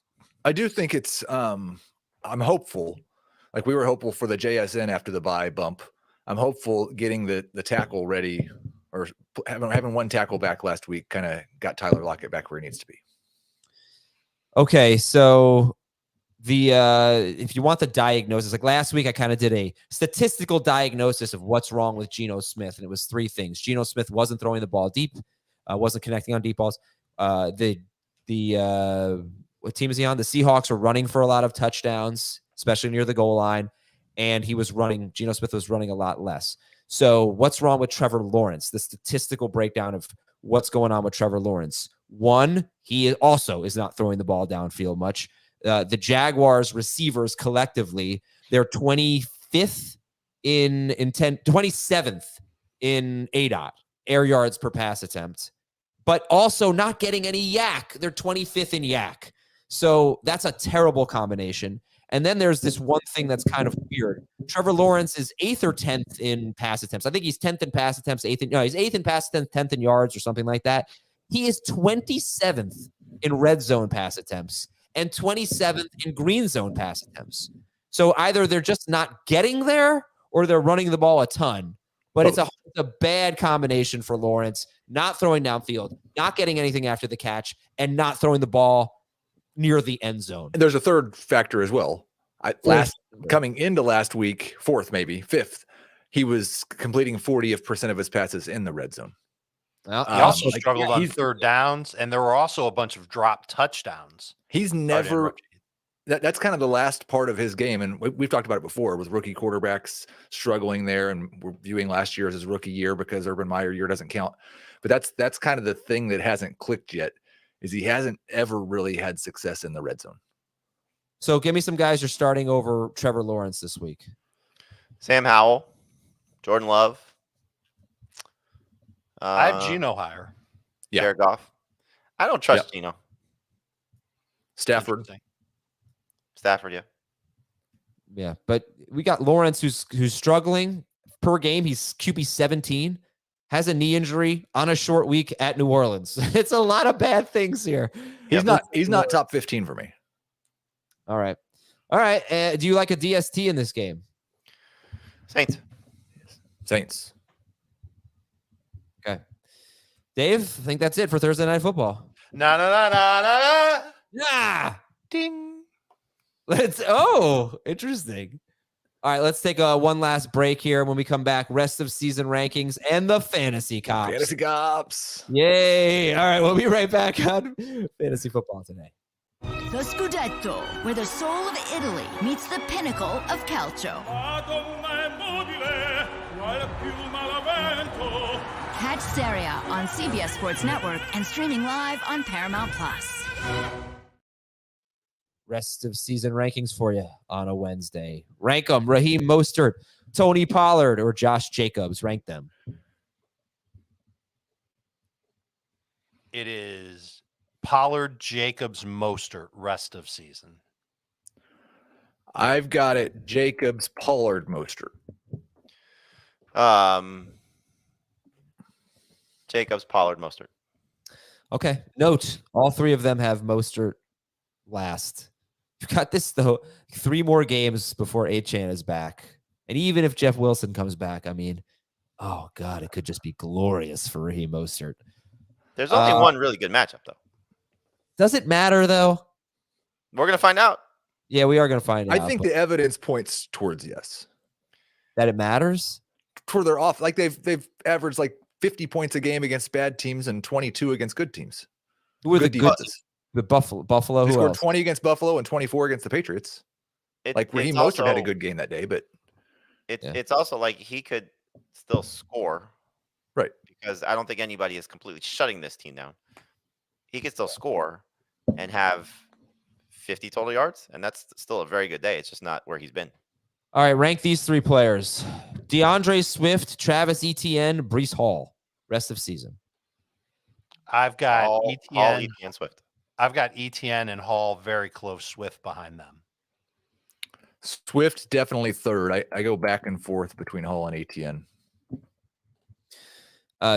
S4: I do think it's I'm hopeful. Like we were hopeful for the JSN after the bye bump. I'm hopeful getting the tackle ready, or having 1 tackle back last week kind of got Tyler Lockett back where he needs to be.
S1: Okay, so the if you want the diagnosis, like last week I kind of did a statistical diagnosis of what's wrong with Geno Smith, and it was 3 things. Geno Smith wasn't throwing the ball deep, wasn't connecting on deep balls. The what team is he on? The Seahawks were running for a lot of touchdowns, especially near the goal line, and Geno Smith was running a lot less. So what's wrong with Trevor Lawrence? The statistical breakdown of what's going on with Trevor Lawrence. 1, he also is not throwing the ball downfield much. The Jaguars receivers collectively, they're 25th in 27th in ADOT, air yards per pass attempt, but also not getting any yak. They're 25th in yak. So that's a terrible combination. And then there's this one thing that's kind of weird. Trevor Lawrence is 8th or 10th in pass attempts. I think he's 10th in pass attempts, he's 8th in pass attempts, 10th in yards or something like that. He is 27th in red zone pass attempts and 27th in green zone pass attempts. So either they're just not getting there or they're running the ball a ton. But it's a bad combination for Lawrence, not throwing downfield, not getting anything after the catch, and not throwing the ball near the end zone.
S4: And there's a third factor as well. Coming into last week, 4th, maybe 5th, he was completing 40% of his passes in the red zone.
S1: Well,
S2: He also struggled on third downs, and there were also a bunch of drop touchdowns.
S4: He's never that's kind of the last part of his game, and we've talked about it before with rookie quarterbacks struggling there, and we're viewing last year as his rookie year because Urban Meyer year doesn't count. But that's kind of the thing that hasn't clicked yet, is he hasn't ever really had success in the red zone.
S1: So give me some guys you're starting over Trevor Lawrence this week.
S3: Sam Howell, Jordan Love.
S2: I have Geno higher.
S4: Yeah.
S3: Jared Goff. I don't trust Geno.
S4: Stafford,
S3: yeah.
S1: Yeah, but we got Lawrence who's struggling per game. He's QB 17, has a knee injury on a short week at New Orleans. It's a lot of bad things here.
S4: He's not top 15 for me.
S1: All right. Do you like a DST in this game?
S4: Saints.
S1: Okay. Dave, I think that's it for Thursday Night Football. Yeah.
S2: Ding.
S1: Interesting. All right, let's take one last break here. When we come back, rest of season rankings and the Fantasy Cops.
S4: Fantasy Cops.
S1: Yay. All right, we'll be right back on Fantasy Football today.
S7: The Scudetto, where the soul of Italy meets the pinnacle of calcio. Catch Serie A on CBS Sports Network and streaming live on Paramount+.
S1: Rest of season rankings for you on a Wednesday. Rank them. Raheem Mostert, Tony Pollard, or Josh Jacobs. Rank them.
S2: It is Pollard, Jacobs, Mostert, rest of season.
S4: I've got it. Jacobs, Pollard, Mostert.
S3: Jacobs, Pollard, Mostert.
S1: Okay. Note, all 3 of them have Mostert last. You've got this, though, 3 more games before Achane is back. And even if Jeff Wilson comes back, I mean, oh, God, it could just be glorious for Raheem Mostert.
S3: There's only one really good matchup, though.
S1: Does it matter, though?
S3: We're going to find out.
S1: Yeah, we are going to find out.
S4: I think the evidence points towards yes.
S1: That it matters?
S4: Toward they're off. Like they've averaged like 50 points a game against bad teams and 22 against good teams.
S1: Who are the good teams? The Buffalo.
S4: They
S1: who
S4: scored
S1: else?
S4: 20 against Buffalo and 24 against the Patriots. Raheem Mostert had a good game that day, but
S3: it's also like he could still score,
S4: right?
S3: Because I don't think anybody is completely shutting this team down. He could still score and have 50 total yards, and that's still a very good day. It's just not where he's been.
S1: All right, rank these 3 players: DeAndre Swift, Travis Etienne, Breece Hall. Rest of season.
S2: I've got
S3: Hall, Etienne, Swift.
S2: I've got Etienne and Hall very close, Swift behind them.
S4: Swift definitely third. I go back and forth between Hall and Etienne.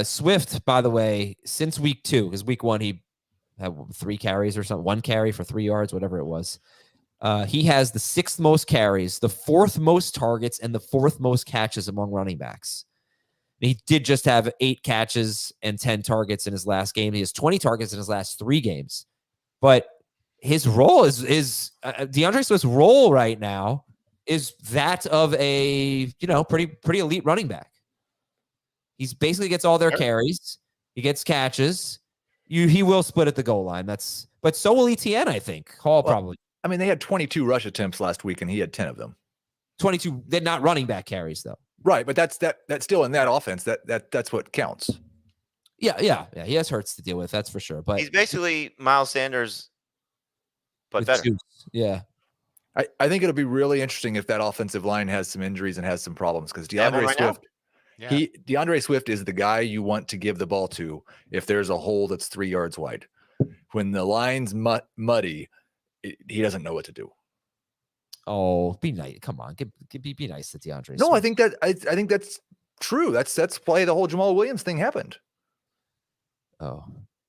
S1: Swift, by the way, since week 2, because week 1 he had 3 carries or something, 1 carry for 3 yards, whatever it was. He has the 6th most carries, the 4th most targets, and the 4th most catches among running backs. He did just have 8 catches and 10 targets in his last game. He has 20 targets in his last 3 games. But his role is DeAndre Swift's role right now is that of a pretty elite running back. He's basically gets all their carries. He gets catches. He will split at the goal line. But so will ETN, I think. Probably.
S4: I mean, they had 22 rush attempts last week, and he had 10 of them.
S1: 22. They're not running back carries though.
S4: Right, but that's still in that offense. That's what counts.
S1: Yeah. He has Hurts to deal with. That's for sure. But
S3: he's basically Miles Sanders, but better.
S1: Juice. Yeah.
S4: I think it'll be really interesting if that offensive line has some injuries and has some problems because DeAndre Swift.
S2: Yeah.
S4: DeAndre Swift is the guy you want to give the ball to if there's a hole that's 3 yards wide. When the line's muddy, he doesn't know what to do.
S1: Oh, be nice. Come on. Be nice to DeAndre
S4: No,
S1: Swift.
S4: I think that's true. That's why the whole Jamal Williams thing happened.
S1: Oh.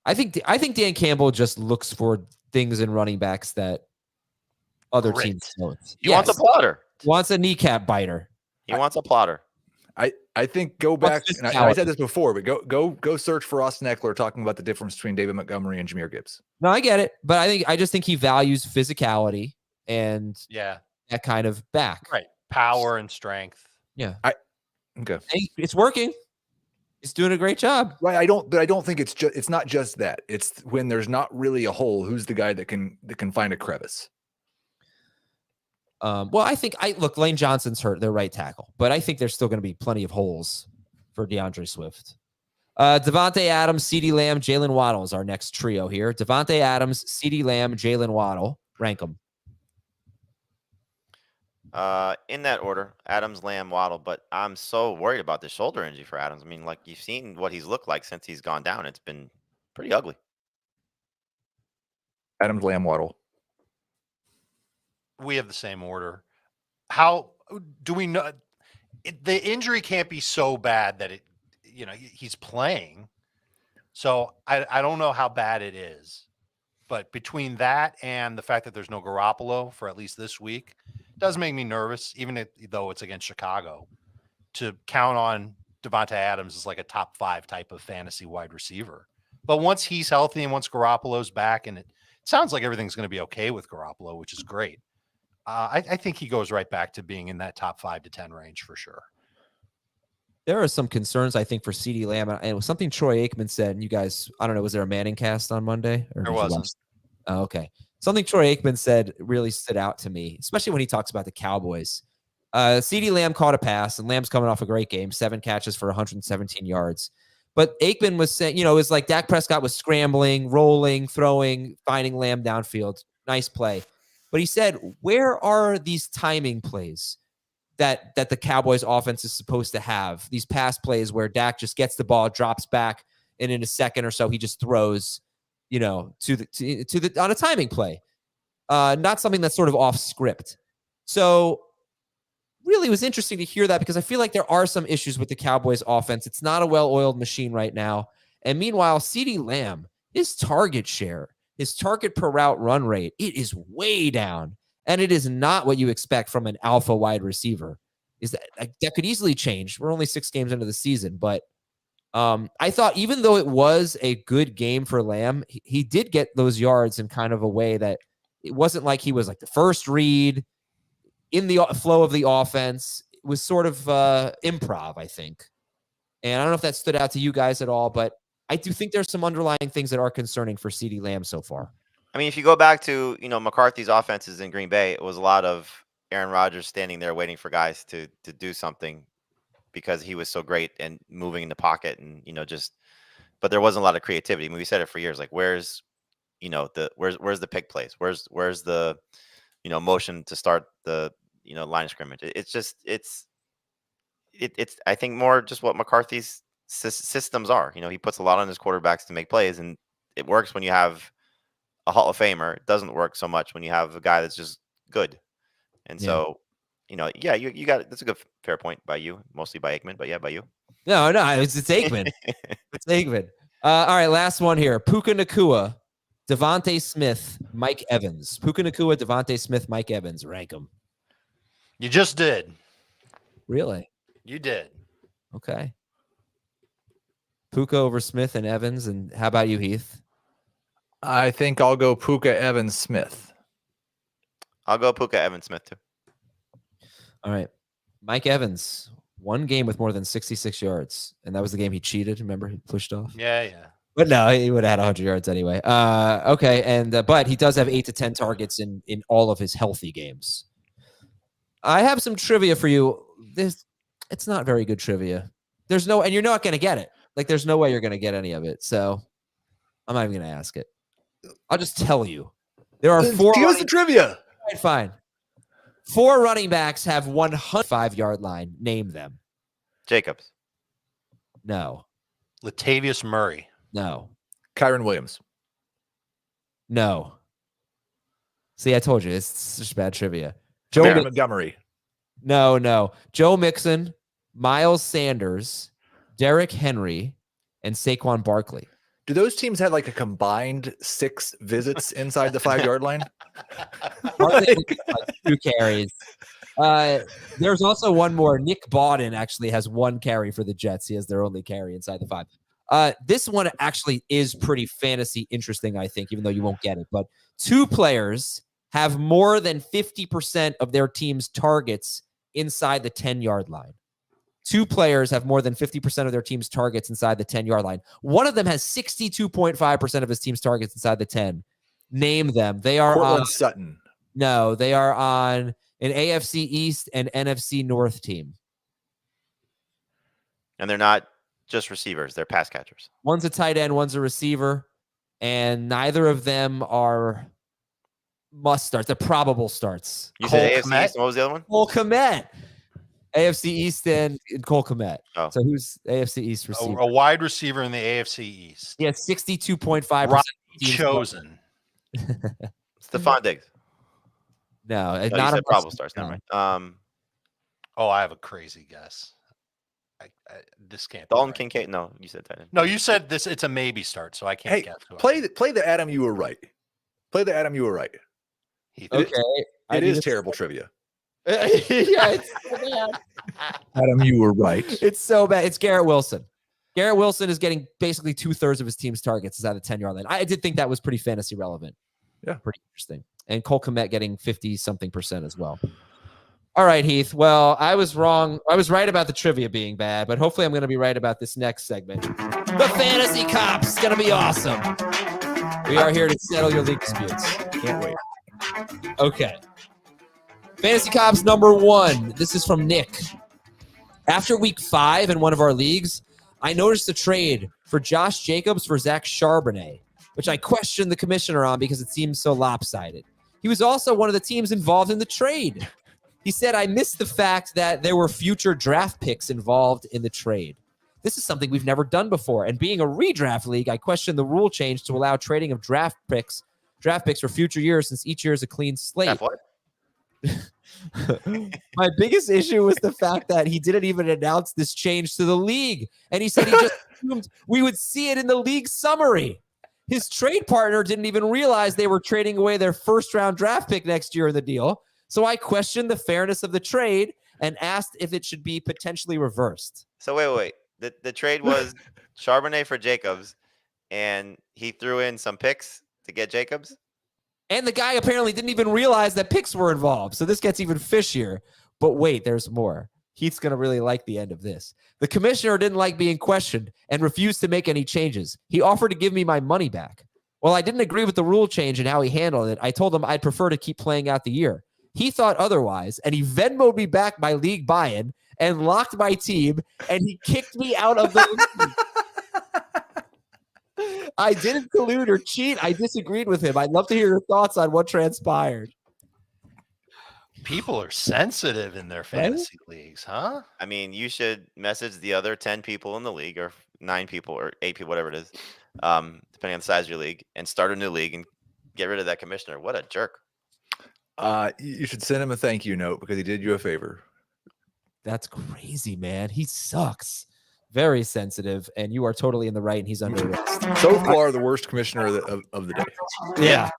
S1: I think Dan Campbell just looks for things in running backs that other teams don't.
S3: He wants a plotter.
S1: Wants a kneecap biter.
S3: He wants a plotter.
S4: I think go back, and I said this before, but go search for Austin Eckler talking about the difference between David Montgomery and Jahmyr Gibbs.
S1: No, I get it, but I just think he values physicality and that kind of back.
S2: Right. Power and strength.
S1: Yeah.
S4: Okay.
S1: It's working. He's doing a great job.
S4: Right. I don't think it's not just that. It's when there's not really a hole, who's the guy that can find a crevice?
S1: Well, I think look, Lane Johnson's hurt, their right tackle, but I think there's still going to be plenty of holes for DeAndre Swift. Devonta Adams, CeeDee Lamb, Jalen Waddle is our next trio here. Devonta Adams, CeeDee Lamb, Jalen Waddle. Rank them.
S3: In that order, Adams, Lamb, Waddle, but I'm so worried about the shoulder injury for Adams. I mean, like you've seen what he's looked like since he's gone down. It's been pretty ugly.
S4: Adams, Lamb, Waddle.
S2: We have the same order. How do we know the injury can't be so bad that he's playing. So I don't know how bad it is, but between that and the fact that there's no Garoppolo for at least this week, it does make me nervous, even though it's against Chicago, to count on Devonta Adams as like a top 5 type of fantasy wide receiver. But once he's healthy and once Garoppolo's back, and it sounds like everything's going to be okay with Garoppolo, which is great. I think he goes right back to being in that top 5 to 10 range for sure.
S1: There are some concerns, I think, for CeeDee Lamb. And it was something Troy Aikman said. And you guys, I don't know, was there a Manning cast on Monday?
S2: There wasn't.
S1: Oh, okay. Something Troy Aikman said really stood out to me, especially when he talks about the Cowboys. CeeDee Lamb caught a pass, and Lamb's coming off a great game, 7 catches for 117 yards. But Aikman was saying, it was like Dak Prescott was scrambling, rolling, throwing, finding Lamb downfield. Nice play. But he said, where are these timing plays that the Cowboys offense is supposed to have? These pass plays where Dak just gets the ball, drops back, and in a second or so, he just throws, to the on a timing play. Not something that's sort of off script. So really it was interesting to hear that because I feel like there are some issues with the Cowboys offense. It's not a well-oiled machine right now. And meanwhile, CeeDee Lamb, his target share, his target per route run rate, it is way down. And it is not what you expect from an alpha wide receiver. That could easily change. We're only 6 games into the season, but I thought even though it was a good game for Lamb, he did get those yards in kind of a way that it wasn't like he was like the first read in the flow of the offense. It was sort of improv, I think. And I don't know if that stood out to you guys at all, but I do think there's some underlying things that are concerning for CeeDee Lamb so far.
S3: I mean, if you go back to, McCarthy's offenses in Green Bay, it was a lot of Aaron Rodgers standing there waiting for guys to do something because he was so great and moving in the pocket and, but there wasn't a lot of creativity. I mean, we said it for years, like where's the pick plays? Where's the, motion to start the, line of scrimmage? It's I think more just what McCarthy's systems are. He puts a lot on his quarterbacks to make plays, and it works when you have a Hall of Famer. It doesn't work so much when you have a guy that's just good. And so, you got it. That's a good fair point by you, mostly by Aikman, but yeah, by you.
S1: No, it's Aikman. It's Aikman. All right, last one here. Puka Nacua, Devonta Smith, Mike Evans. Puka Nacua, Devonta Smith, Mike Evans. Rank them.
S2: You just did.
S1: Really?
S2: You did.
S1: Okay. Puka over Smith and Evans. And how about you, Heath?
S4: I think I'll go Puka Evans Smith.
S3: I'll go Puka Evans Smith too.
S1: All right. Mike Evans, one game with more than 66 yards, and that was the game he cheated. Remember, he pushed off.
S2: Yeah.
S1: But no, he would have had 100 yards anyway. Okay, and but he does have 8 to 10 targets in all of his healthy games. I have some trivia for you. It's not very good trivia. And you're not going to get it. Like, there's no way you're going to get any of it. So I'm not even going to ask it. I'll just tell you. There are 4.
S4: Give us the trivia.
S1: Right, fine. 4 running backs have 105-yard line. Name them.
S3: Jacobs.
S1: No.
S2: Latavius Murray.
S1: No.
S4: Kyron Williams.
S1: No. See, I told you. It's just bad trivia.
S4: Joe Montgomery.
S1: No. Joe Mixon, Miles Sanders, Derrick Henry, and Saquon Barkley.
S4: Do those teams have like a combined 6 visits inside the 5-yard line?
S1: Barkley like 2 carries. There's also one more. Nick Bawden actually has 1 carry for the Jets. He has their only carry inside the 5. This one actually is pretty fantasy interesting, I think, even though you won't get it. But 2 players have more than 50% of their team's targets inside the 10-yard line. 2 players have more than 50% of their team's targets inside the 10-yard line. One of them has 62.5% of his team's targets inside the 10. Name them. They are
S4: Cortland Sutton.
S1: No, they are on an AFC East and NFC North team.
S3: And they're not just receivers. They're pass catchers.
S1: One's a tight end, one's a receiver, and neither of them are must starts. They're probable starts.
S3: You said AFC East, and what was the other one?
S1: Cole Kmet. AFC East and Cole Kmet.
S3: Oh.
S1: So who's AFC East receiver?
S2: A wide receiver in the AFC East.
S1: Yeah, 62.5%.
S2: Chosen.
S3: Stephon Diggs.
S1: No, it's
S3: Oh,
S1: not
S3: you
S1: a
S3: said probable starts. Never mind.
S2: I have a crazy guess. This can't be
S3: Dalton
S2: right.
S3: Kincaid. No, you said tight end.
S2: No, you said this. It's a maybe start, so I can't
S4: Hey,
S2: guess.
S4: play the Adam you were right. Play the Adam you were right.
S1: Okay.
S4: It is terrible trivia.
S1: Yeah, it's so bad.
S4: Adam, you were right.
S1: It's so bad. It's Garrett Wilson. Garrett Wilson is getting basically 2/3 of his team's targets inside the 10-yard line. I did think that was pretty fantasy relevant.
S4: Yeah.
S1: Pretty interesting. And Cole Kmet getting 50-something% as well. All right, Heath. Well, I was wrong. I was right about the trivia being bad, but hopefully I'm going to be right about this next segment. The Fantasy Cops. It's going to be awesome. We are here to settle your league disputes.
S4: Can't wait.
S1: Okay. Fantasy Cops number 1. This is from Nick. After week 5 in one of our leagues, I noticed a trade for Josh Jacobs for Zach Charbonnet, which I questioned the commissioner on because it seems so lopsided. He was also one of the teams involved in the trade. He said, I missed the fact that there were future draft picks involved in the trade. This is something we've never done before. And being a redraft league, I question the rule change to allow trading of draft picks for future years, since each year is a clean slate.
S3: What?
S1: My biggest issue was the fact that he didn't even announce this change to the league. And he said he just assumed we would see it in the league summary. His trade partner didn't even realize they were trading away their first-round draft pick next year in the deal. So I questioned the fairness of the trade and asked if it should be potentially reversed.
S3: So wait. The trade was Charbonnet for Jacobs, and he threw in some picks to get Jacobs.
S1: And the guy apparently didn't even realize that picks were involved. So this gets even fishier. But wait, there's more. Heath's going to really like the end of this. The commissioner didn't like being questioned and refused to make any changes. He offered to give me my money back. Well, I didn't agree with the rule change and how he handled it. I told him I'd prefer to keep playing out the year. He thought otherwise, and he Venmo'd me back my league buy-in and locked my team, and he kicked me out of the league. I didn't collude or cheat. I disagreed with him. I'd love to hear your thoughts on what transpired.
S2: People are sensitive in their fantasy leagues, huh?
S3: I mean, you should message the other 10 people in the league, or 9 people, or 8 people, whatever it is, depending on the size of your league, and start a new league and get rid of that commissioner. What a jerk.
S4: You should send him a thank you note because he did you a favor.
S1: That's crazy, man. He sucks. Very sensitive, and you are totally in the right, and he's under arrest.
S4: So far, the worst commissioner of the day.
S1: Yeah.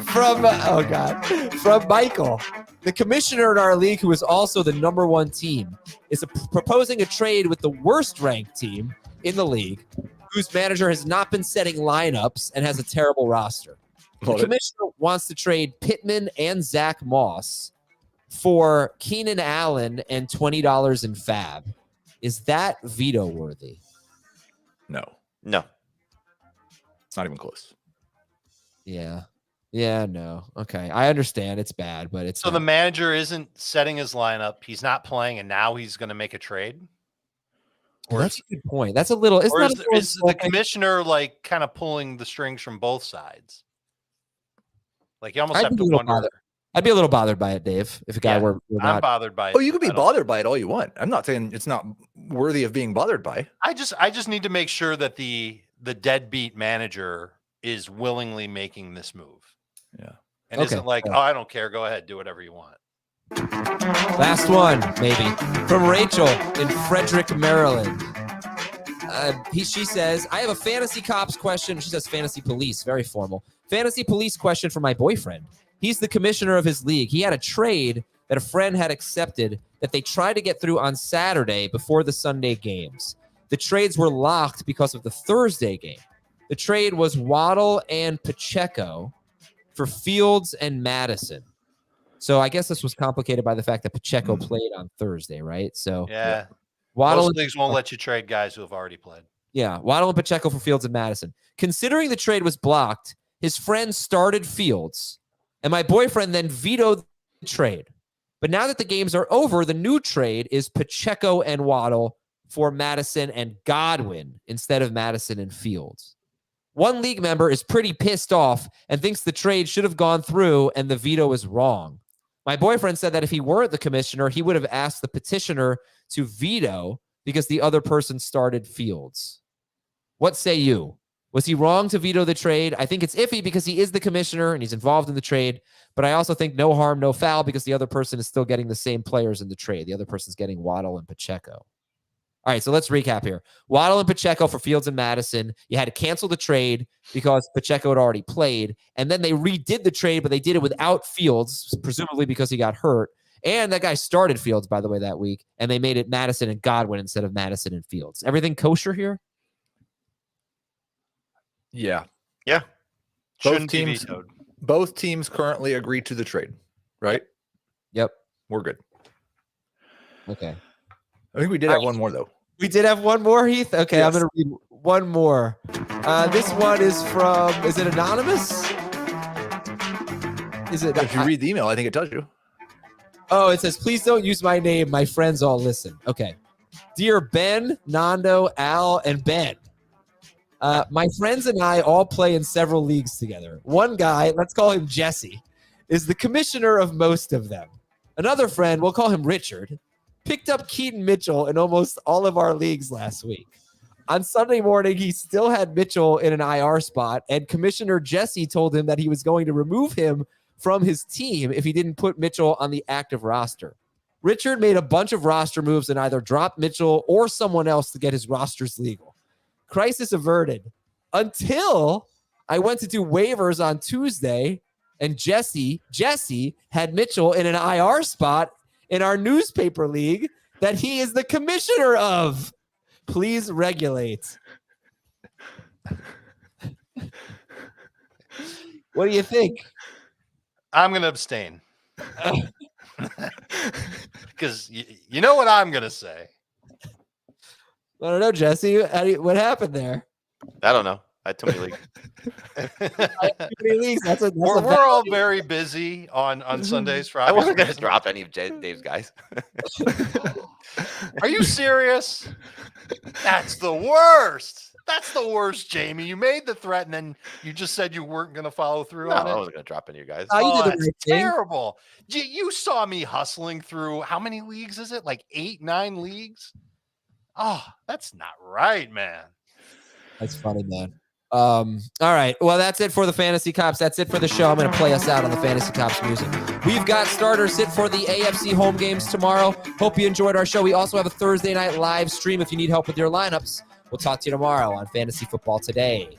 S1: From Michael, the commissioner in our league, who is also the number 1 team, is proposing a trade with the worst ranked team in the league. whose manager has not been setting lineups and has a terrible roster. The commissioner wants to trade Pittman and Zach Moss for Keenan Allen and $20 in fab. Is that veto worthy?
S4: No. It's not even close.
S1: Yeah. Yeah, no. Okay. I understand it's bad, but it's
S2: so the manager isn't setting his lineup. He's not playing, and now he's going to make a trade.
S1: Well, that's a good point. That's a little. It's
S2: or
S1: not
S2: is the commissioner like kind of pulling the strings from both sides? Like you almost have to wonder.
S1: I'd be a little bothered by it, Dave, if a guy were not.
S2: I'm bothered by it.
S4: Oh, you could be bothered by it all you want. I'm not saying it's not worthy of being bothered by.
S2: I just need to make sure that the deadbeat manager is willingly making this move.
S4: Yeah.
S2: And isn't like, oh, I don't care. Go ahead. Do whatever you want.
S1: Last one, maybe. From Rachel in Frederick, Maryland. She says, I have a fantasy cops question. She says fantasy police, very formal. Fantasy police question for my boyfriend. He's the commissioner of his league. He had a trade that a friend had accepted that they tried to get through on Saturday before the Sunday games. The trades were locked because of the Thursday game. The trade was Waddle and Pacheco for Fields and Madison. So I guess this was complicated by the fact that Pacheco played on Thursday, right? So
S2: yeah.
S1: Waddle
S2: Most leagues won't let you trade guys who have already played.
S1: Yeah, Waddle and Pacheco for Fields and Madison. Considering the trade was blocked, his friend started Fields, and my boyfriend then vetoed the trade. But now that the games are over, the new trade is Pacheco and Waddle for Madison and Godwin instead of Madison and Fields. One league member is pretty pissed off and thinks the trade should have gone through and the veto is wrong. My boyfriend said that if he weren't the commissioner, he would have asked the petitioner to veto because the other person started Fields. What say you? Was he wrong to veto the trade? I think it's iffy because he is the commissioner and he's involved in the trade, but I also think no harm, no foul because the other person is still getting the same players in the trade. The other person's getting Waddle and Pacheco. All right, so let's recap here. Waddle and Pacheco for Fields and Madison. You had to cancel the trade because Pacheco had already played, and then they redid the trade, but they did it without Fields, presumably because he got hurt. And that guy started Fields, by the way, that week, and they made it Madison and Godwin instead of Madison and Fields. Everything kosher here?
S4: Yeah.
S3: Yeah.
S4: Both teams currently agreed to the trade, right?
S1: Yep.
S4: We're good.
S1: Okay.
S4: I think we did have one more, though.
S1: We did have one more, Heath? Okay, yes. I'm going to read one more. This one is from, is it anonymous? Is it?
S4: If you read the email, I think it tells you.
S1: Oh, it says, please don't use my name. My friends all listen. Okay. Dear Ben, Nando, Al, and Ben. My friends and I all play in several leagues together. One guy, let's call him Jesse, is the commissioner of most of them. Another friend, we'll call him Richard, picked up Keaton Mitchell in almost all of our leagues last week. On Sunday morning, he still had Mitchell in an IR spot, and Commissioner Jesse told him that he was going to remove him from his team if he didn't put Mitchell on the active roster. Richard made a bunch of roster moves and either dropped Mitchell or someone else to get his rosters legal. Crisis averted until I went to do waivers on Tuesday, and Jesse had Mitchell in an IR spot in our newspaper league that he is the commissioner of. Please regulate. What do you think?
S2: I'm going to abstain. Because you know what I'm going to say.
S1: I don't know, Jesse. What happened there?
S3: I don't know. I had too many leagues.
S2: We're all very busy on Sundays. For
S3: I wasn't going to drop any of Dave's guys.
S2: Are you serious? That's the worst. That's the worst, Jamie. You made the threat and then you just said you weren't going to follow through on it.
S3: I wasn't going to drop any of you guys.
S2: That's terrible. You saw me hustling through how many leagues is it? Like 8, 9 leagues? Oh, that's not right, man.
S1: That's funny, man. All right. Well, that's it for the Fantasy Cops. That's it for the show. I'm going to play us out on the Fantasy Cops music. We've got starters sit for the AFC home games tomorrow. Hope you enjoyed our show. We also have a Thursday night live stream if you need help with your lineups. We'll talk to you tomorrow on Fantasy Football Today.